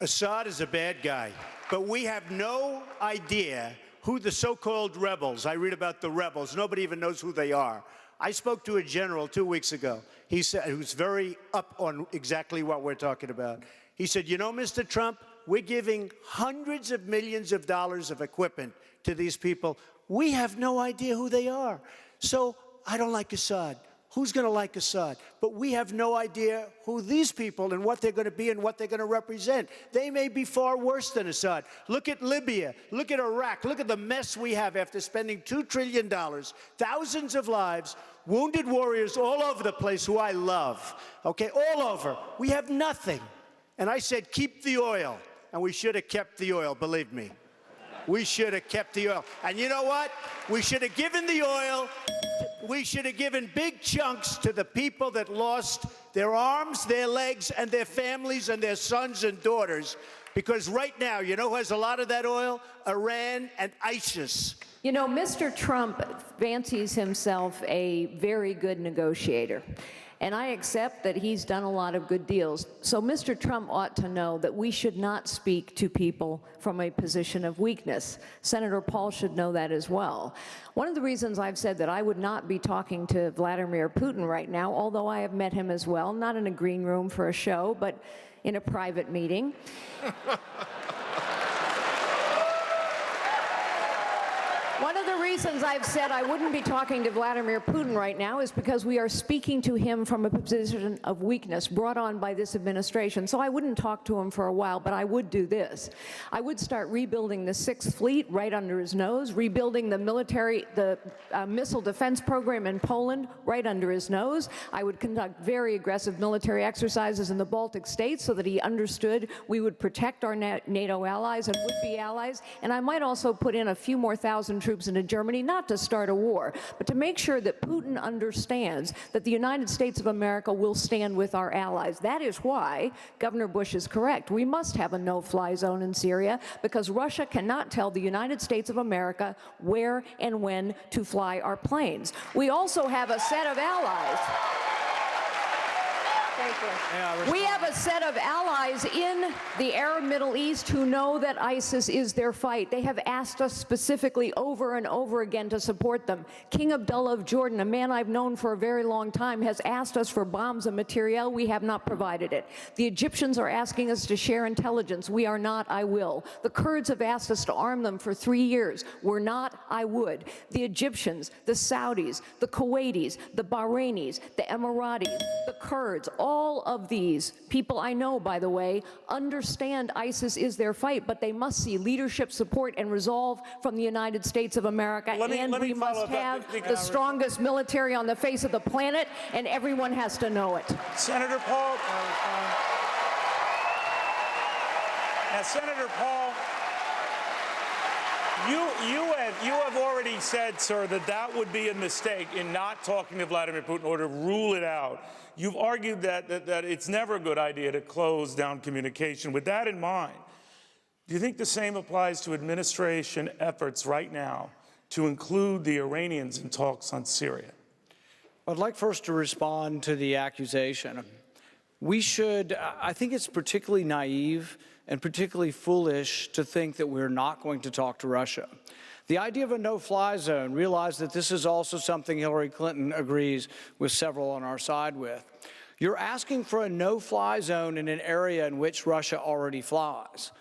Assad is a bad guy, but we have no idea who the so-called rebels, I read about the rebels, nobody even knows who they are. I spoke to a general 2 weeks ago. He said, he was very up on exactly what we're talking about. He said, you know, Mr. Trump, we're giving hundreds of millions of dollars of equipment to these people. We have no idea who they are. So I don't like Assad. Who's going to like Assad? But we have no idea who these people and what they're going to be and what they're going to represent. They may be far worse than Assad. Look at Libya. Look at Iraq. Look at the mess we have after spending $2 trillion, thousands of lives, wounded warriors all over the place who I love, okay, all over. We have nothing. And I said, keep the oil. And we should have kept the oil, believe me. We should have kept the oil. And you know what? We should have given the oil. We should have given big chunks to the people that lost their arms, their legs, and their families and their sons and daughters. Because right now, you know who has a lot of that oil? Iran and ISIS. You know, Mr. Trump fancies himself a very good negotiator. And I accept that he's done a lot of good deals. So Mr. Trump ought to know that we should not speak to people from a position of weakness. Senator Paul should know that as well. One of the reasons I've said that I would not be talking to Vladimir Putin right now, although I have met him as well, not in a green room for a show, but in a private meeting. One of the reasons I've said I wouldn't be talking to Vladimir Putin right now is because we are speaking to him from a position of weakness brought on by this administration. So I wouldn't talk to him for a while, but I would do this. I would start rebuilding the 6th Fleet right under his nose, rebuilding the missile defense program in Poland right under his nose. I would conduct very aggressive military exercises in the Baltic states so that he understood we would protect our NATO allies and would-be allies. And I might also put in a few more thousand troops into Germany, not to start a war, but to make sure that Putin understands that the United States of America will stand with our allies. That is why Governor Bush is correct. We must have a no-fly zone in Syria because Russia cannot tell the United States of America where and when to fly our planes. We also have a set of allies. Thank you. We have a set of allies in the Arab Middle East who know that ISIS is their fight. They have asked us specifically over and over again to support them. King Abdullah of Jordan, a man I've known for a very long time, has asked us for bombs and materiel. We have not provided it. The Egyptians are asking us to share intelligence. We are not, I will. The Kurds have asked us to arm them for 3 years. We're not, I would. The Egyptians, the Saudis, the Kuwaitis, the Bahrainis, the Emiratis, the Kurds, all All of these people I know, by the way, understand ISIS is their fight, but they must see leadership, support, and resolve from the United States of America. And we must have the strongest military on the face of the planet, and everyone has to know it. Senator Paul. Now, Senator Paul, you have already said, sir, that would be a mistake in not talking to Vladimir Putin in order to rule it out. You've argued that it's never a good idea to close down communication. With that in mind, do you think the same applies to administration efforts right now to include the Iranians in talks on Syria? I'd like first to respond to the accusation. I think it's particularly naive and particularly foolish to think that we're not going to talk to Russia. The idea of a no-fly zone, realize that this is also something Hillary Clinton agrees with several on our side with. You're asking for a no-fly zone in an area in which Russia already flies.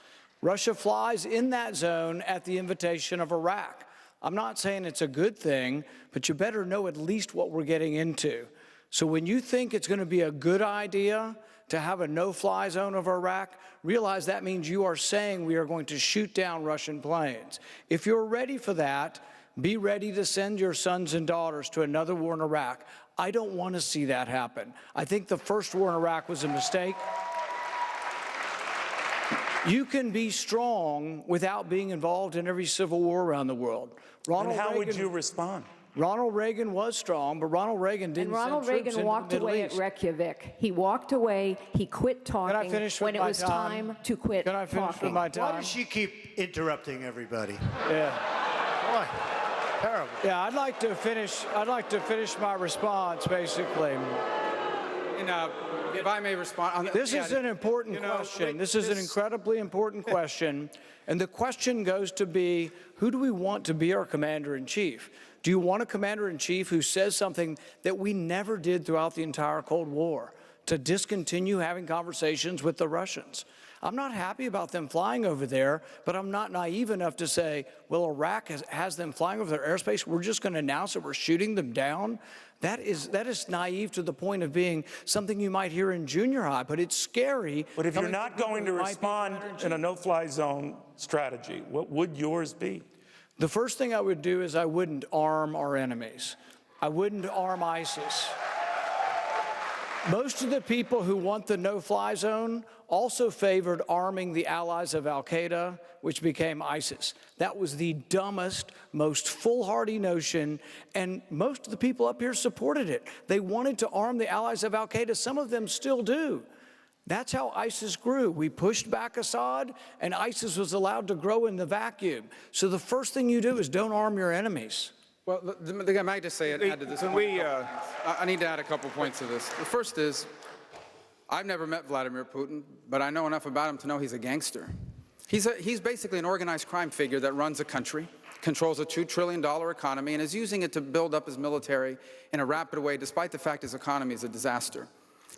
Russia flies in that zone at the invitation of Iraq. I'm not saying it's a good thing, but you better know at least what we're getting into. So when you think it's going to be a good idea to have a no-fly zone of Iraq, realize that means you are saying we are going to shoot down Russian planes. If you're ready for that, be ready to send your sons and daughters to another war in Iraq. I don't want to see that happen. I think the first war in Iraq was a mistake. You can be strong without being involved in every civil war around the world. And how would you respond? Ronald Reagan was strong, but Ronald Reagan didn't send troops into the Middle East. And Ronald Reagan walked away at Reykjavik. He walked away. He quit talking when it was time to quit talking. Can I finish with my time? Why does she keep interrupting everybody? Yeah. Boy, terrible. Yeah, I'd like to finish my response, basically. If I may respond. This is an important question. This is an incredibly important question. And the question goes to be, who do we want to be our commander-in-chief? Do you want a commander-in-chief who says something that we never did throughout the entire Cold War, to discontinue having conversations with the Russians? I'm not happy about them flying over there, but I'm not naive enough to say, well, Iraq has them flying over their airspace. We're just going to announce that we're shooting them down. That is naive to the point of being something you might hear in junior high, but it's scary. But if you're not going to respond in a no-fly zone strategy, what would yours be? The first thing I would do is I wouldn't arm our enemies. I wouldn't arm ISIS. Most of the people who want the no-fly zone also favored arming the allies of al-Qaeda, which became ISIS. That was the dumbest, most foolhardy notion, and most of the people up here supported it. They wanted to arm the allies of al-Qaeda. Some of them still do. That's how ISIS grew. We pushed back Assad, and ISIS was allowed to grow in the vacuum. So the first thing you do is don't arm your enemies. Well, I might just say, add to this. I need to add a couple points to this. The first is, I've never met Vladimir Putin, but I know enough about him to know he's a gangster. He's basically an organized crime figure that runs a country, controls a $2 trillion economy, and is using it to build up his military in a rapid way, despite the fact his economy is a disaster.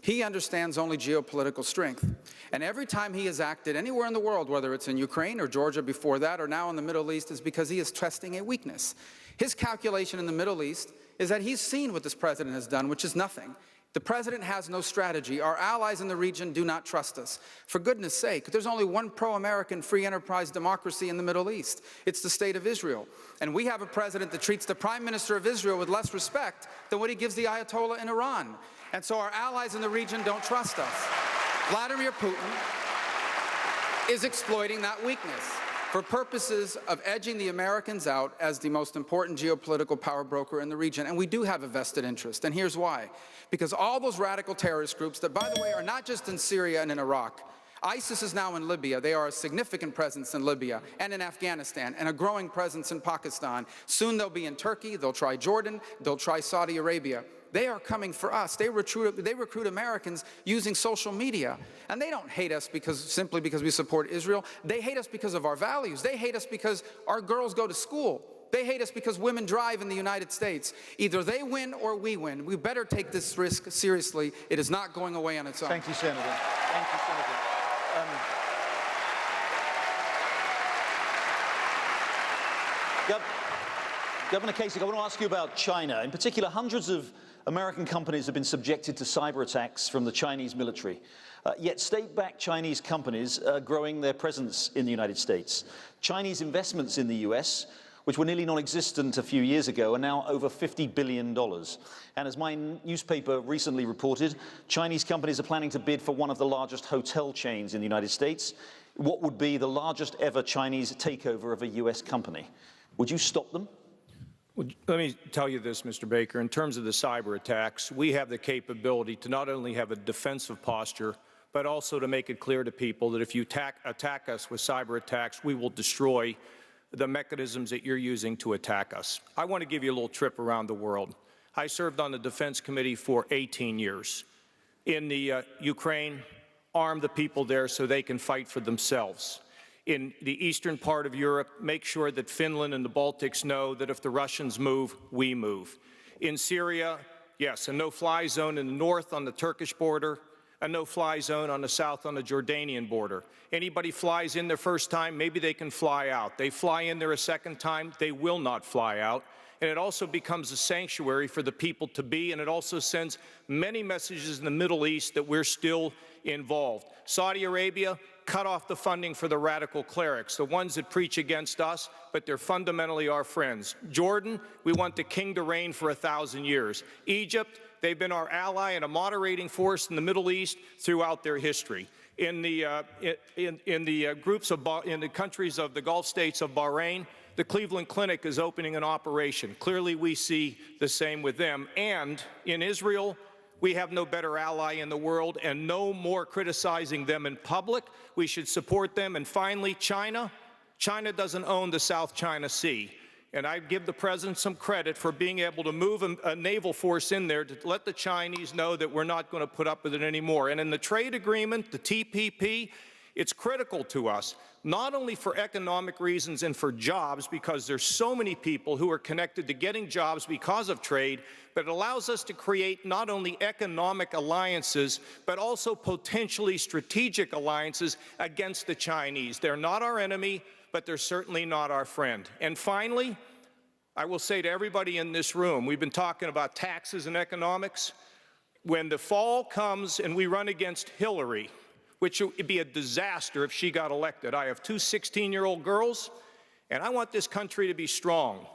He understands only geopolitical strength. And every time he has acted anywhere in the world, whether it's in Ukraine or Georgia before that, or now in the Middle East, is because he is testing a weakness. His calculation in the Middle East is that he's seen what this president has done, which is nothing. The president has no strategy. Our allies in the region do not trust us. For goodness sake, there's only one pro-American free enterprise democracy in the Middle East. It's the state of Israel. And we have a president that treats the prime minister of Israel with less respect than what he gives the Ayatollah in Iran. And so our allies in the region don't trust us. Vladimir Putin is exploiting that weakness for purposes of edging the Americans out as the most important geopolitical power broker in the region. And we do have a vested interest, and here's why. Because all those radical terrorist groups that, by the way, are not just in Syria and in Iraq. ISIS is now in Libya. They are a significant presence in Libya and in Afghanistan, and a growing presence in Pakistan. Soon they'll be in Turkey, they'll try Jordan, they'll try Saudi Arabia. They are coming for us. They recruit Americans using social media. And they don't hate us simply because we support Israel. They hate us because of our values. They hate us because our girls go to school. They hate us because women drive in the United States. Either they win or we win. We better take this risk seriously. It is not going away on its own. Thank you, Senator. Thank you, Senator. Governor Kasich, I want to ask you about China. In particular, hundreds of American companies have been subjected to cyber attacks from the Chinese military. Yet state-backed Chinese companies are growing their presence in the United States. Chinese investments in the US, which were nearly non-existent a few years ago, are now over $50 billion. And as my newspaper recently reported, Chinese companies are planning to bid for one of the largest hotel chains in the United States, what would be the largest ever Chinese takeover of a US company. Would you stop them? Well, let me tell you this, Mr. Baker. In terms of the cyber attacks, we have the capability to not only have a defensive posture, but also to make it clear to people that if you attack us with cyber attacks, we will destroy the mechanisms that you're using to attack us. I want to give you a little trip around the world. I served on the Defense Committee for 18 years. In the Ukraine, arm the people there so they can fight for themselves. In the eastern part of Europe, make sure that Finland and the Baltics know that if the Russians move, we move. In Syria, yes, a no-fly zone in the north on the Turkish border, a no-fly zone on the south on the Jordanian border. Anybody flies in their first time, maybe they can fly out. They fly in there a second time, they will not fly out. And it also becomes a sanctuary for the people to be, and it also sends many messages in the Middle East that we're still involved. Saudi Arabia, cut off the funding for the radical clerics, the ones that preach against us, but they're fundamentally our friends. Jordan, we want the king to reign for 1,000 years. Egypt, they've been our ally and a moderating force in the Middle East throughout their history. In the countries of the Gulf states of Bahrain, the Cleveland Clinic is opening an operation. Clearly, we see the same with them. And in Israel, we have no better ally in the world, and no more criticizing them in public. We should support them. And finally, China. China doesn't own the South China Sea. And I give the president some credit for being able to move a naval force in there to let the Chinese know that we're not going to put up with it anymore. And in the trade agreement, the TPP, it's critical to us, not only for economic reasons and for jobs, because there's so many people who are connected to getting jobs because of trade, but it allows us to create not only economic alliances, but also potentially strategic alliances against the Chinese. They're not our enemy, but they're certainly not our friend. And finally, I will say to everybody in this room, we've been talking about taxes and economics. When the fall comes and we run against Hillary, which would be a disaster if she got elected. I have two 16-year-old girls, and I want this country to be strong.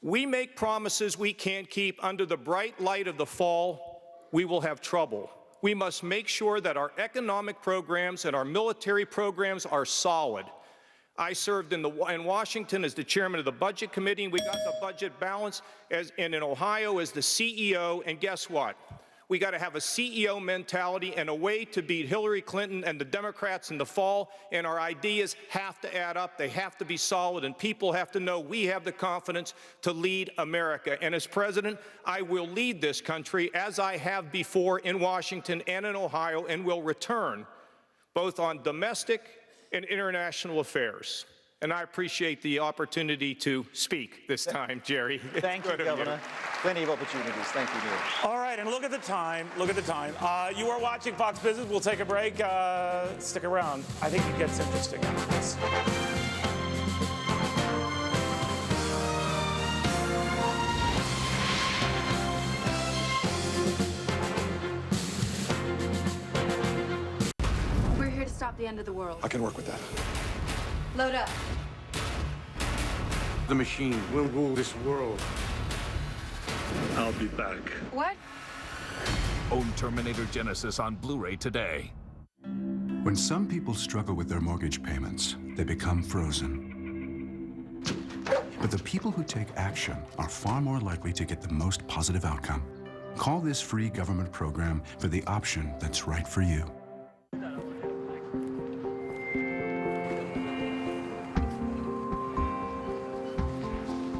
We make promises we can't keep. Under the bright light of the fall, we will have trouble. We must make sure that our economic programs and our military programs are solid. I served in Washington as the chairman of the Budget Committee, and we got the budget balance, and in Ohio as the CEO, and guess what? We got to have a CEO mentality and a way to beat Hillary Clinton and the Democrats in the fall, and our ideas have to add up. They have to be solid, and people have to know we have the confidence to lead America. And as president, I will lead this country as I have before in Washington and in Ohio, and will return both on domestic and international affairs. And I appreciate the opportunity to speak this time, Jerry. Thank you, Governor. Plenty of opportunities. Thank you, Neil. All right, and look at the time. Look at the time. You are watching Fox Business. We'll take a break. Stick around. I think it gets interesting after this. We're here to stop the end of the world. I can work with that. Load up. The machine will rule this world. I'll be back. What? Own Terminator Genesis on Blu-ray today. When some people struggle with their mortgage payments, they become frozen. But the people who take action are far more likely to get the most positive outcome. Call this free government program for the option that's right for you.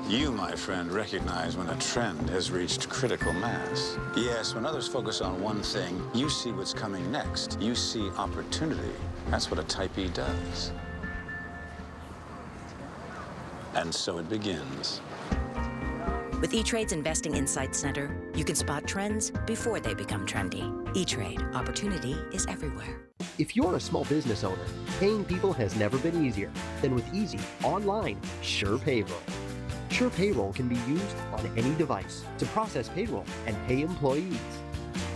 You, my friend, recognize when a trend has reached critical mass. Yes, when others focus on one thing, you see what's coming next. You see opportunity. That's what a Type E does. And so it begins. With E-Trade's Investing Insights Center, you can spot trends before they become trendy. E-Trade, opportunity is everywhere. If you're a small business owner, paying people has never been easier than with easy, online, sure payroll. Sure Payroll can be used on any device to process payroll and pay employees.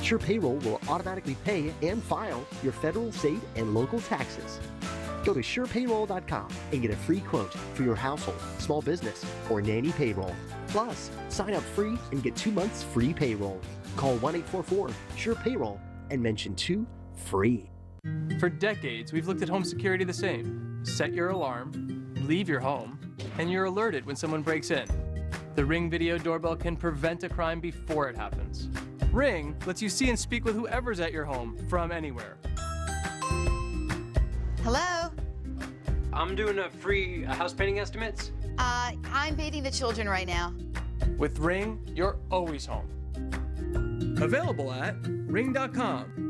Sure Payroll will automatically pay and file your federal, state, and local taxes. Go to surepayroll.com and get a free quote for your household, small business, or nanny payroll. Plus, sign up free and get 2 months free payroll. Call 1-844-SURE-PAYROLL and mention 2 free. For decades, we've looked at home security the same. Set your alarm, leave your home, and you're alerted when someone breaks in. The Ring Video Doorbell can prevent a crime before it happens. Ring lets you see and speak with whoever's at your home from anywhere. Hello? I'm doing a free house painting estimates. I'm painting the children right now. With Ring, you're always home. Available at ring.com.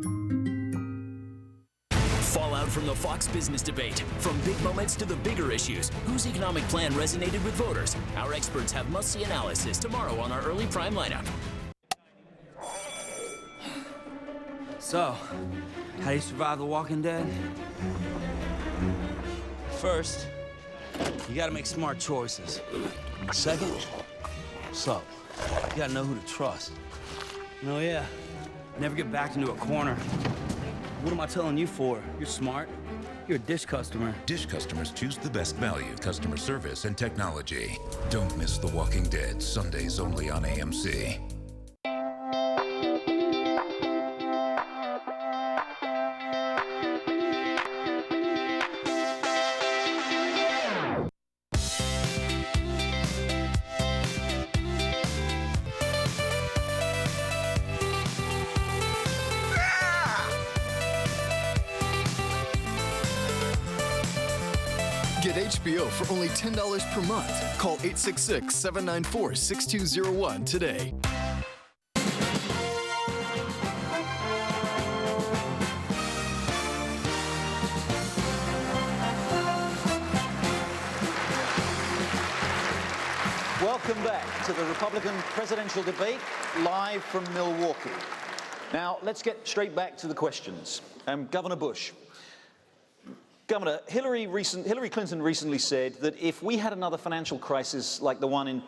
Fallout from the Fox Business Debate. From big moments to the bigger issues. Whose economic plan resonated with voters? Our experts have must-see analysis tomorrow on our early prime lineup. So, how do you survive The Walking Dead? First, you gotta make smart choices. Second, you gotta know who to trust. Oh yeah, never get backed into a corner. What am I telling you for? You're smart. You're a Dish customer. Dish customers choose the best value, customer service, and technology. Don't miss The Walking Dead, Sundays only on AMC. Get HBO for only $10 per month. Call 866-794-6201 today. Welcome back to the Republican presidential debate, live from Milwaukee. Now, let's get straight back to the questions. Governor Bush. Governor, Hillary Clinton recently said that if we had another financial crisis like the one in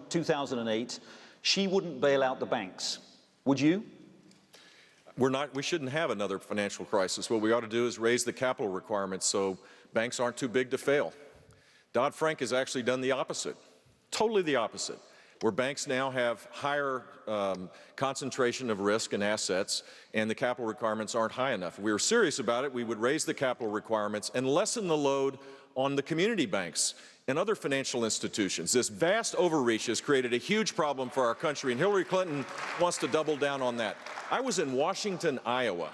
2008, she wouldn't bail out the banks. Would you? We shouldn't have another financial crisis. What we ought to do is raise the capital requirements so banks aren't too big to fail. Dodd-Frank has actually done the opposite, totally the opposite, where banks now have higher concentration of risk and assets, and the capital requirements aren't high enough. If we were serious about it, we would raise the capital requirements and lessen the load on the community banks and other financial institutions. This vast overreach has created a huge problem for our country, and Hillary Clinton wants to double down on that. I was in Washington, Iowa,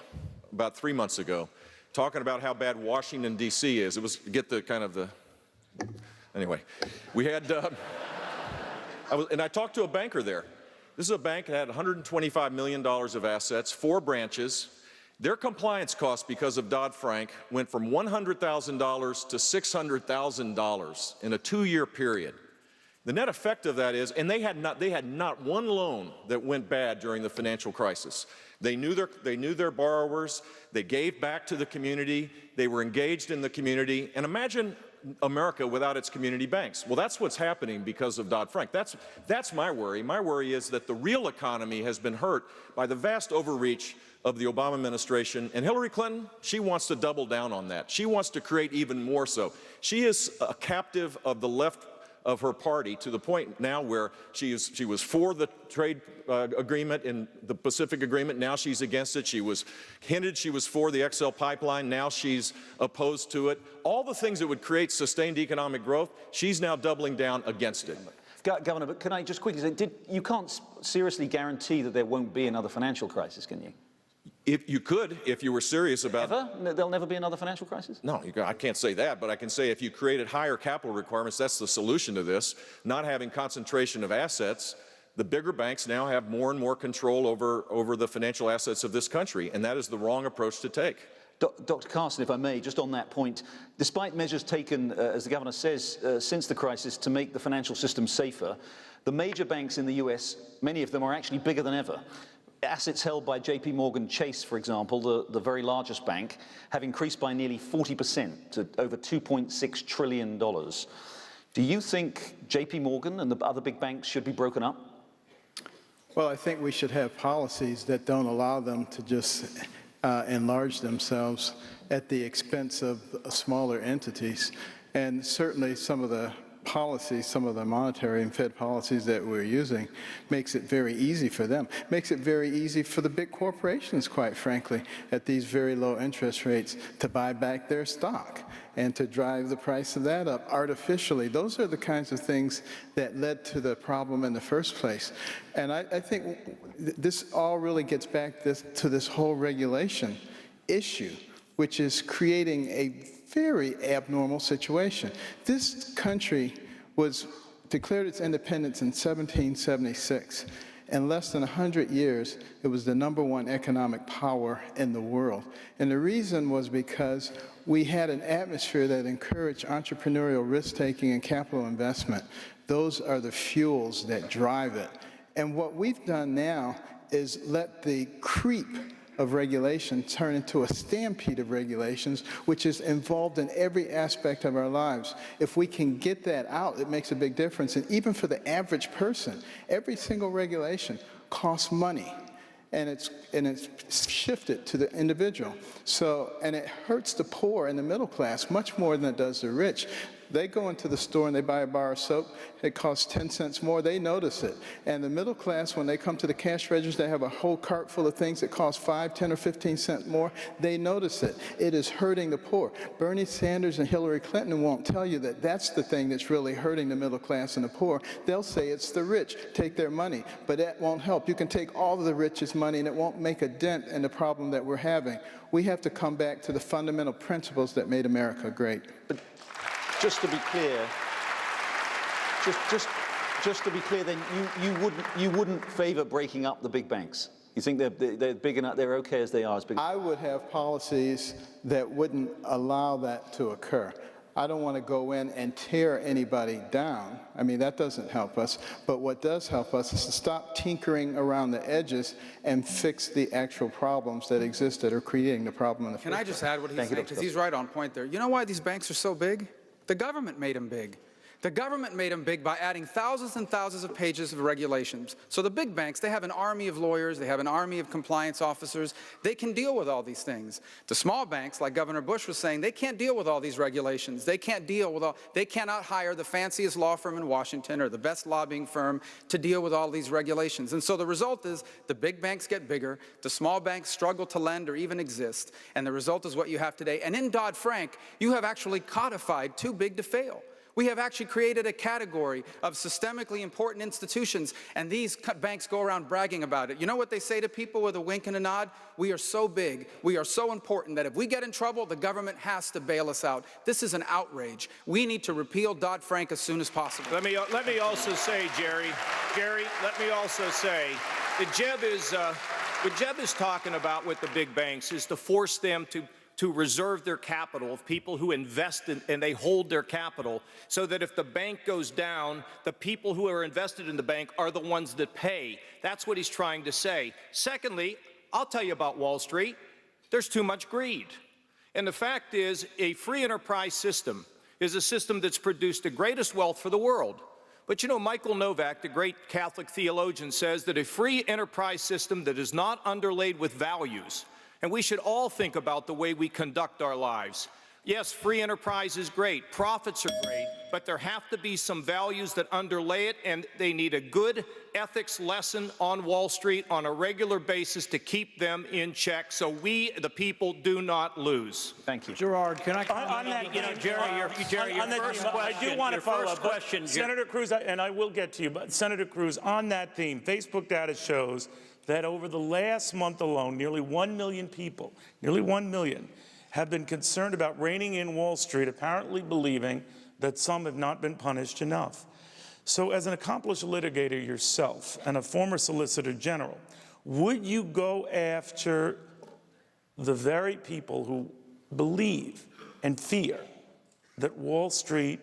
about 3 months ago, talking about how bad Washington, D.C. is. It was, anyway, we had, I talked to a banker there. This is a bank that had $125 million of assets, 4 branches. Their compliance costs because of Dodd-Frank went from $100,000 to $600,000 in a 2-year period. The net effect of that is, and they had not one loan that went bad during the financial crisis. They knew their borrowers, they gave back to the community, they were engaged in the community, and imagine America without its community banks. Well, that's what's happening because of Dodd-Frank. That's my worry. My worry is that the real economy has been hurt by the vast overreach of the Obama administration. And Hillary Clinton, she wants to double down on that. She wants to create even more so. She is a captive of the left of her party to the point now where she was for the trade agreement in the Pacific Agreement. Now she's against it. She was hinted she was for the XL pipeline. Now she's opposed to it. All the things that would create sustained economic growth, she's now doubling down against it. Governor, but can I just quickly say, you can't seriously guarantee that there won't be another financial crisis, can you? If you could, if you were serious about it. There'll never be another financial crisis? No, I can't say that, but I can say if you created higher capital requirements, that's the solution to this. Not having concentration of assets, the bigger banks now have more and more control over the financial assets of this country, and that is the wrong approach to take. Dr. Carson, if I may, just on that point, despite measures taken, as the governor says, since the crisis to make the financial system safer, the major banks in the US, many of them are actually bigger than ever. Assets held by JP Morgan Chase, for example, the very largest bank, have increased by nearly 40% to over $2.6 trillion. Do you think JP Morgan and the other big banks should be broken up? Well, I think we should have policies that don't allow them to just enlarge themselves at the expense of smaller entities. And certainly some of the policies, some of the monetary and Fed policies that we're using makes it very easy for them. Makes it very easy for the big corporations, quite frankly, at these very low interest rates to buy back their stock and to drive the price of that up artificially. Those are the kinds of things that led to the problem in the first place. And I think this all really gets back to this whole regulation issue, which is creating a very abnormal situation. This country was declared its independence in 1776. In less than 100 years, it was the #1 economic power in the world. And the reason was because we had an atmosphere that encouraged entrepreneurial risk-taking and capital investment. Those are the fuels that drive it. And what we've done now is let the creep of regulation turn into a stampede of regulations, which is involved in every aspect of our lives. If we can get that out, it makes a big difference. And even for the average person, every single regulation costs money, and it's shifted to the individual. So, and it hurts the poor and the middle class much more than it does the rich. They go into the store and they buy a bar of soap. It costs 10 cents more. They notice it. And the middle class, when they come to the cash registers, they have a whole cart full of things that cost 5, 10, or 15 cents more. They notice it. It is hurting the poor. Bernie Sanders and Hillary Clinton won't tell you that that's the thing that's really hurting the middle class and the poor. They'll say it's the rich. Take their money. But that won't help. You can take all of the rich's money and it won't make a dent in the problem that we're having. We have to come back to the fundamental principles that made America great. But just to be clear, just to be clear, then you wouldn't favor breaking up the big banks. You think they're big enough, they're okay as they are? As big. I would have policies that wouldn't allow that to occur. I don't want to go in and tear anybody down. I mean, that doesn't help us. But what does help us is to stop tinkering around the edges and fix the actual problems that exist that are creating the problem in the first place. Can I just add what he's saying? Because he's right on point there. You know why these banks are so big? The government made them big. The government made them big by adding thousands and thousands of pages of regulations. So the big banks, they have an army of lawyers, they have an army of compliance officers. They can deal with all these things. The small banks, like Governor Bush was saying, they can't deal with all these regulations. They can't deal with they cannot hire the fanciest law firm in Washington or the best lobbying firm to deal with all these regulations. And so the result is the big banks get bigger, the small banks struggle to lend or even exist, and the result is what you have today. And in Dodd-Frank, you have actually codified too big to fail. We have actually created a category of systemically important institutions, and these banks go around bragging about it. You know what they say to people with a wink and a nod? We are so big, we are so important that if we get in trouble, the government has to bail us out. This is an outrage. We need to repeal Dodd-Frank as soon as possible. Let me also say, Jerry, let me also say that what Jeb is talking about with the big banks is to force them to reserve their capital of people who invest in, and they hold their capital so that if the bank goes down, the people who are invested in the bank are the ones that pay. That's what he's trying to say. Secondly, I'll tell you about Wall Street. There's too much greed. And the fact is, a free enterprise system is a system that's produced the greatest wealth for the world. But you know, Michael Novak, the great Catholic theologian, says that a free enterprise system that is not underlaid with values, and we should all think about the way we conduct our lives. Yes, free enterprise is great, profits are great, but there have to be some values that underlay it, and they need a good ethics lesson on Wall Street on a regular basis to keep them in check so we, the people, do not lose. Thank you. Gerard, can I on that, you know, Jerry, your first question, I do want to follow up. Question, Senator Cruz, and I will get to you, but Senator Cruz, on that theme, Facebook data shows that over the last month alone, nearly 1 million people, nearly 1 million, have been concerned about reining in Wall Street, apparently believing that some have not been punished enough. So as an accomplished litigator yourself and a former Solicitor General, would you go after the very people who believe and fear that Wall Street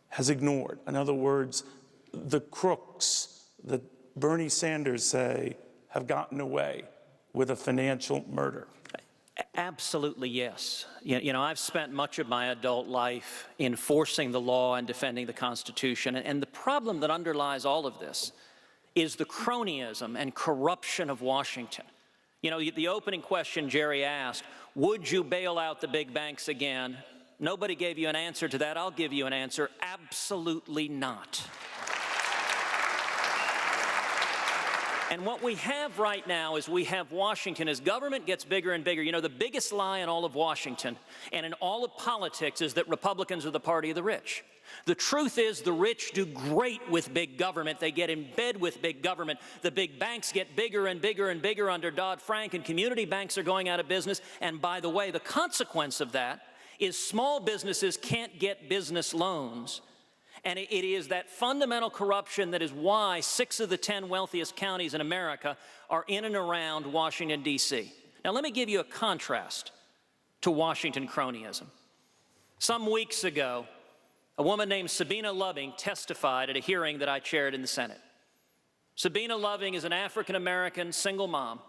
has ignored? In other words, the crooks that Bernie Sanders say have gotten away with a financial murder? Absolutely, yes. You know, I've spent much of my adult life enforcing the law and defending the Constitution. And the problem that underlies all of this is the cronyism and corruption of Washington. You know, the opening question Jerry asked, would you bail out the big banks again? Nobody gave you an answer to that. I'll give you an answer. Absolutely not. And what we have right now is we have Washington, as government gets bigger and bigger. You know, the biggest lie in all of Washington and in all of politics is that Republicans are the party of the rich. The truth is the rich do great with big government. They get in bed with big government. The big banks get bigger and bigger and bigger under Dodd-Frank, and community banks are going out of business. And by the way, the consequence of that is small businesses can't get business loans. And it is that fundamental corruption that is why 6 of the 10 wealthiest counties in America are in and around Washington, D.C. Now, let me give you a contrast to Washington cronyism. Some weeks ago, a woman named Sabina Loving testified at a hearing that I chaired in the Senate. Sabina Loving is an African-American single mom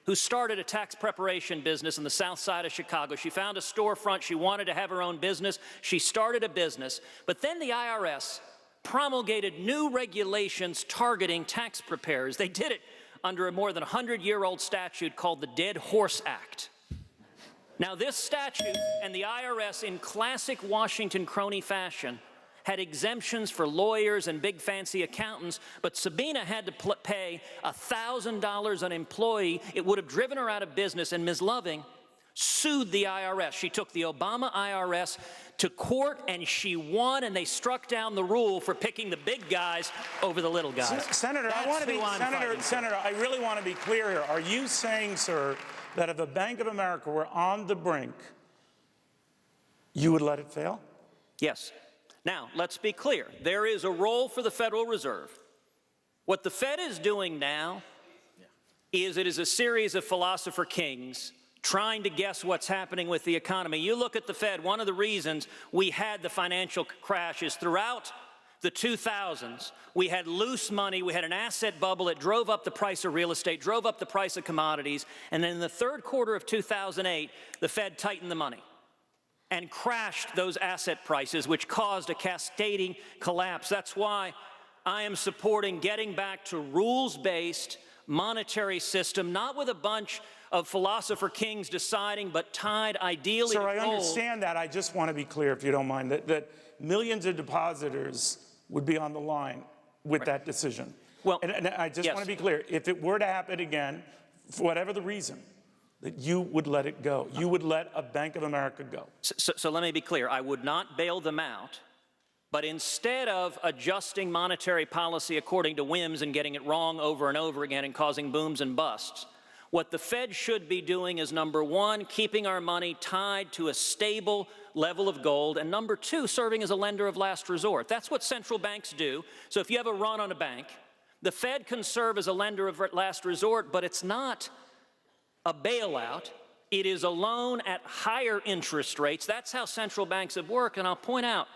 who started a tax preparation business on the south side of Chicago. She found a storefront. She wanted to have her own business. She started a business. But then the IRS promulgated new regulations targeting tax preparers. They did it under a more than 100-year-old statute called the Dead Horse Act. Now, this statute and the IRS, in classic Washington crony fashion, had exemptions for lawyers and big fancy accountants, but Sabina had to pay $1,000 an employee. It would have driven her out of business, and Ms. Loving sued the IRS. She took the Obama IRS to court, and she won, and they struck down the rule for picking the big guys over the little guys. Senator, Senator, I really want to be clear here. Are you saying, sir, that if the Bank of America were on the brink, you would let it fail? Yes. Now, let's be clear. There is a role for the Federal Reserve. What the Fed is doing now is it is a series of philosopher kings trying to guess what's happening with the economy. You look at the Fed, one of the reasons we had the financial crash is throughout the 2000s, we had loose money, we had an asset bubble that drove up the price of real estate, drove up the price of commodities, and then in the third quarter of 2008, the Fed tightened the money and crashed those asset prices, which caused a cascading collapse. That's why I am supporting getting back to rules-based monetary system, not with a bunch of philosopher kings deciding, but tied ideally to gold. Sir, I understand that. I just want to be clear, if you don't mind, that millions of depositors would be on the line with that decision. Well, and I just want to be clear. If it were to happen again, for whatever the reason, that you would let it go. You would let a Bank of America go. So let me be clear. I would not bail them out, but instead of adjusting monetary policy according to whims and getting it wrong over and over again and causing booms and busts, what the Fed should be doing is, number one, keeping our money tied to a stable level of gold, and number two, serving as a lender of last resort. That's what central banks do. So if you have a run on a bank, the Fed can serve as a lender of last resort, but it's not a bailout. It is a loan at higher interest rates. That's how central banks have worked. And I'll point out,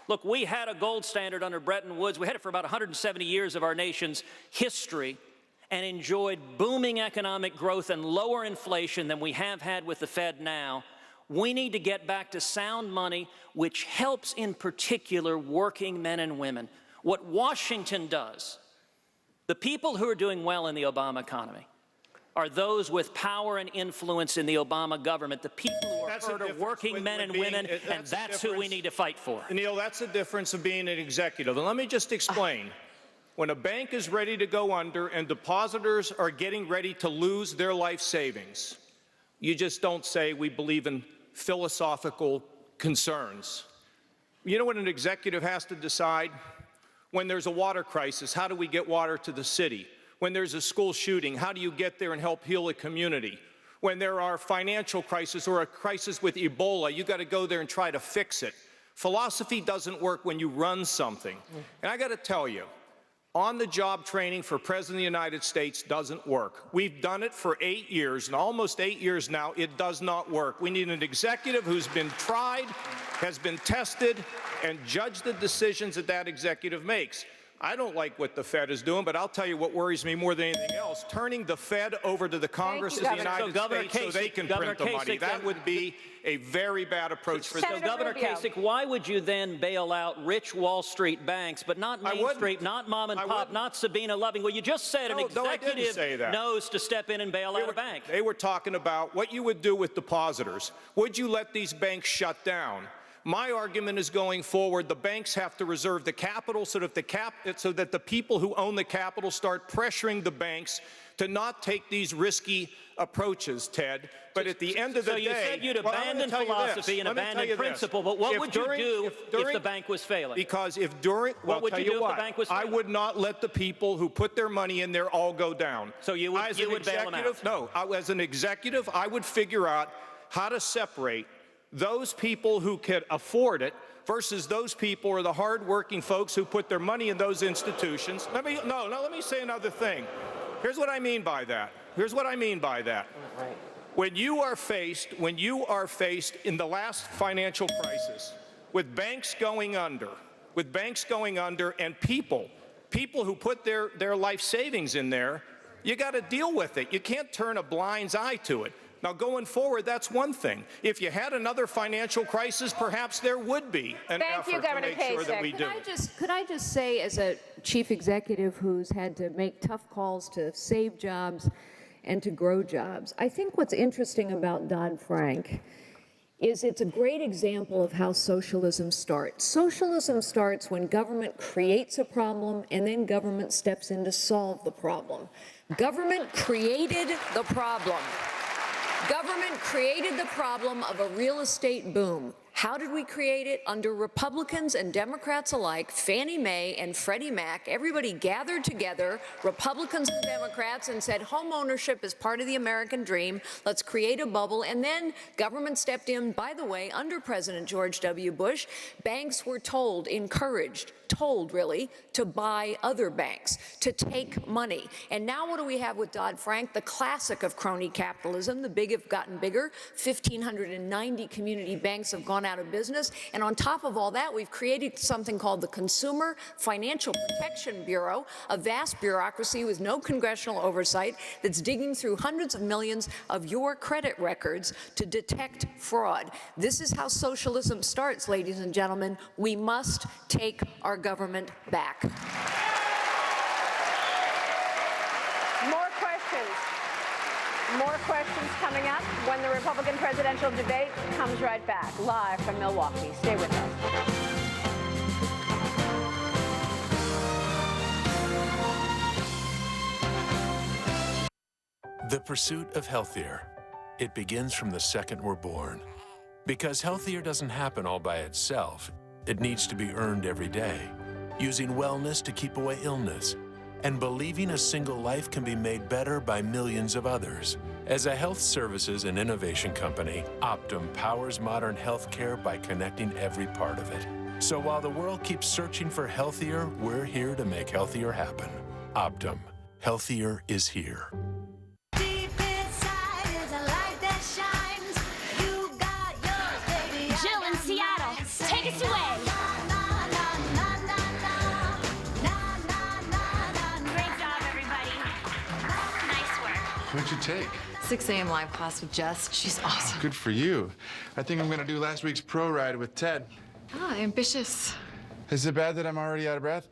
look, we had a gold standard under Bretton Woods. We had it for about 170 years of our nation's history and enjoyed booming economic growth and lower inflation than we have had with the Fed now. We need to get back to sound money, which helps in particular working men and women. What Washington does, the people who are doing well in the Obama economy, are those with power and influence in the Obama government, the people who are hurt are working men and women, and that's who we need to fight for. Neil, that's the difference of being an executive. And let me just explain. When a bank is ready to go under and depositors are getting ready to lose their life savings, you just don't say we believe in philosophical concerns. You know what an executive has to decide? When there's a water crisis, how do we get water to the city? When there's a school shooting, how do you get there and help heal a community? When there are financial crises or a crisis with Ebola, you got to go there and try to fix it. Philosophy doesn't work when you run something. And I got to tell you, on-the-job training for President of the United States doesn't work. We've done it for 8 years, and almost 8 years now, it does not work. We need an executive who's been tried, has been tested, and judge the decisions that that executive makes. I don't like what the Fed is doing, but I'll tell you what worries me more than anything else, turning the Fed over to the Congress of the United States so they can print the money. That would be a very bad approach for So, Governor Kasich, why would you then bail out rich Wall Street banks, but not Main Street, not mom and pop, not Sabina Loving? Well, you just said an executive knows to step in and bail out a bank. They were talking about what you would do with depositors. Would you let these banks shut down? My argument is going forward, the banks have to reserve the capital so that the people who own the capital start pressuring the banks to not take these risky approaches, Ted. But at the end of the day... So you said you'd abandon philosophy and abandon principle, but what would you do if the bank was failing? Because if during... What would you do if the bank was failing? I would not let the people who put their money in there all go down. So you would bail them out? No. As an executive, I would figure out how to separate those people who could afford it versus those people or the hardworking folks who put their money in those institutions. Let me say another thing. Here's what I mean by that. When you are faced in the last financial crisis with banks going under, and people who put their life savings in there, you got to deal with it. You can't turn a blind eye to it. Now, going forward, that's one thing. If you had another financial crisis, perhaps there would be an effort to make sure that we do. Could I just say, as a chief executive who's had to make tough calls to save jobs and to grow jobs, I think what's interesting about Dodd-Frank is it's a great example of how socialism starts. Socialism starts when government creates a problem and then government steps in to solve the problem. Government created the problem. Government created the problem of a real estate boom. How did we create it? Under Republicans and Democrats alike, Fannie Mae and Freddie Mac, everybody gathered together, Republicans and Democrats, and said home ownership is part of the American dream. Let's create a bubble. And then government stepped in. By the way, under President George W. Bush, banks were encouraged, really, to buy other banks, to take money. And now what do we have with Dodd-Frank? The classic of crony capitalism. The big have gotten bigger. 1,590 community banks have gone out of business. And on top of all that, we've created something called the Consumer Financial Protection Bureau, a vast bureaucracy with no congressional oversight that's digging through hundreds of millions of your credit records to detect fraud. This is how socialism starts, ladies and gentlemen. We must take our government back. More questions coming up when the Republican presidential debate comes right back, live from Milwaukee. Stay with us. The pursuit of healthier. It begins from the second we're born. Because healthier doesn't happen all by itself. It needs to be earned every day, using wellness to keep away illness, and believing a single life can be made better by millions of others. As a health services and innovation company, Optum powers modern healthcare by connecting every part of it. So while the world keeps searching for healthier, we're here to make healthier happen. Optum. Healthier is here. Jill in Seattle, take us away. Great job, everybody. Nice work. What'd you take? 6 a.m. live class with Jess. She's awesome. Good for you. I think I'm gonna do last week's pro ride with Ted. Ah, ambitious. Is it bad that I'm already out of breath?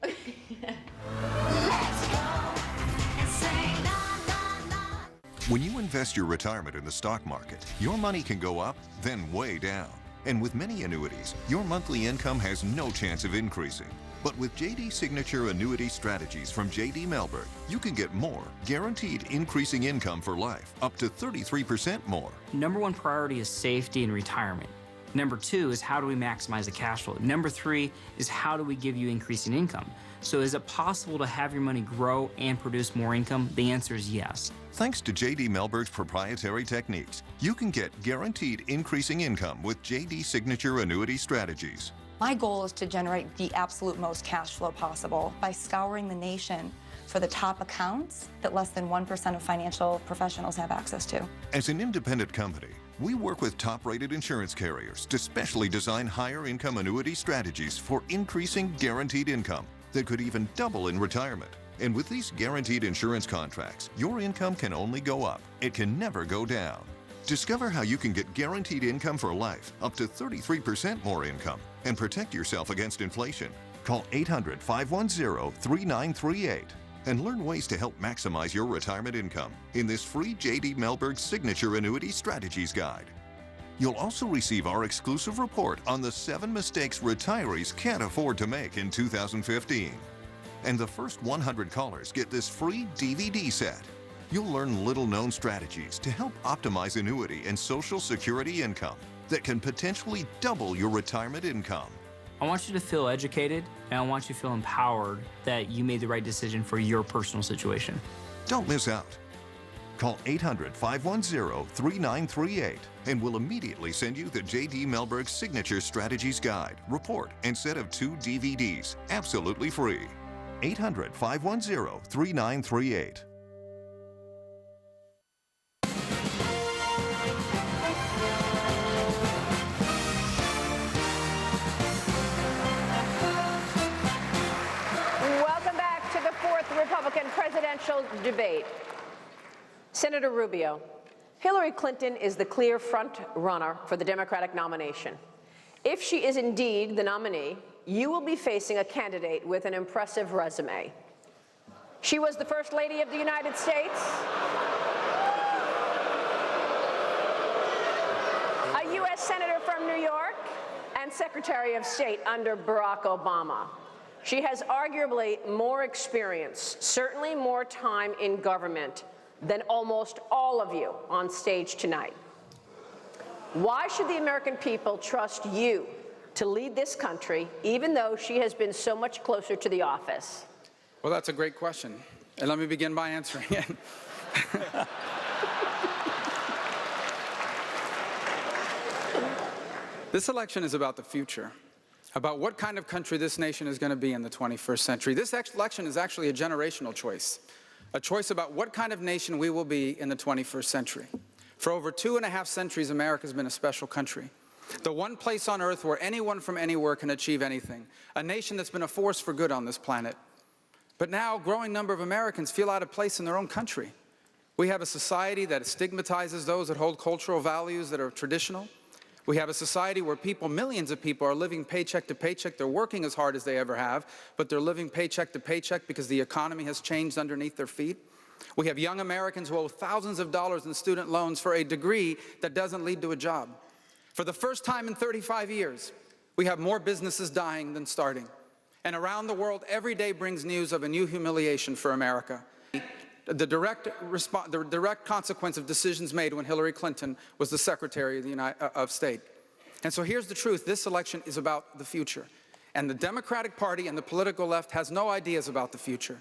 When you invest your retirement in the stock market, your money can go up, then way down. And with many annuities, your monthly income has no chance of increasing. But with JD Signature Annuity Strategies from JD Melberg, you can get more, guaranteed increasing income for life, up to 33% more. Number one priority is safety and retirement. Number two is how do we maximize the cash flow. Number three is how do we give you increasing income. So is it possible to have your money grow and produce more income? The answer is yes. Thanks to JD Melberg's proprietary techniques, you can get guaranteed increasing income with JD Signature Annuity Strategies. My goal is to generate the absolute most cash flow possible by scouring the nation for the top accounts that less than 1% of financial professionals have access to. As an independent company, we work with top-rated insurance carriers to specially design higher income annuity strategies for increasing guaranteed income. that could even double in retirement. And with these guaranteed insurance contracts, your income can only go up. It can never go down. Discover how you can get guaranteed income for life, up to 33% more income, and protect yourself against inflation. Call 800-510-3938 and learn ways to help maximize your retirement income in this free J.D. Mellberg Signature Annuity Strategies Guide. You'll also receive our exclusive report on the 7 mistakes retirees can't afford to make in 2015. And the first 100 callers get this free DVD set. You'll learn little-known strategies to help optimize annuity and Social Security income that can potentially double your retirement income. I want you to feel educated, and I want you to feel empowered that you made the right decision for your personal situation. Don't miss out. Call 800-510-3938 and we'll immediately send you the J.D. Mellberg Signature Strategies Guide, report, and set of 2 DVDs, absolutely free. 800-510-3938. Welcome back to the 4th Republican presidential debate. Senator Rubio, Hillary Clinton is the clear front runner for the Democratic nomination. If she is indeed the nominee, you will be facing a candidate with an impressive resume. She was the First Lady of the United States, a U.S. Senator from New York, and Secretary of State under Barack Obama. She has arguably more experience, certainly more time in government, than almost all of you on stage tonight. Why should the American people trust you to lead this country, even though she has been so much closer to the office? Well, that's a great question, and let me begin by answering it. This election is about the future, about what kind of country this nation is going to be in the 21st century. This election is actually a generational choice, a choice about what kind of nation we will be in the 21st century. For over 2.5 centuries, America has been a special country, the one place on earth where anyone from anywhere can achieve anything, a nation that's been a force for good on this planet. But now, a growing number of Americans feel out of place in their own country. We have a society that stigmatizes those that hold cultural values that are traditional. We have a society where people, millions of people, are living paycheck to paycheck. They're working as hard as they ever have, but they're living paycheck to paycheck because the economy has changed underneath their feet. We have young Americans who owe thousands of dollars in student loans for a degree that doesn't lead to a job. For the first time in 35 years, we have more businesses dying than starting. And around the world, every day brings news of a new humiliation for America. The direct consequence of decisions made when Hillary Clinton was the Secretary of State. And so here's the truth. This election is about the future. And the Democratic Party and the political left has no ideas about the future.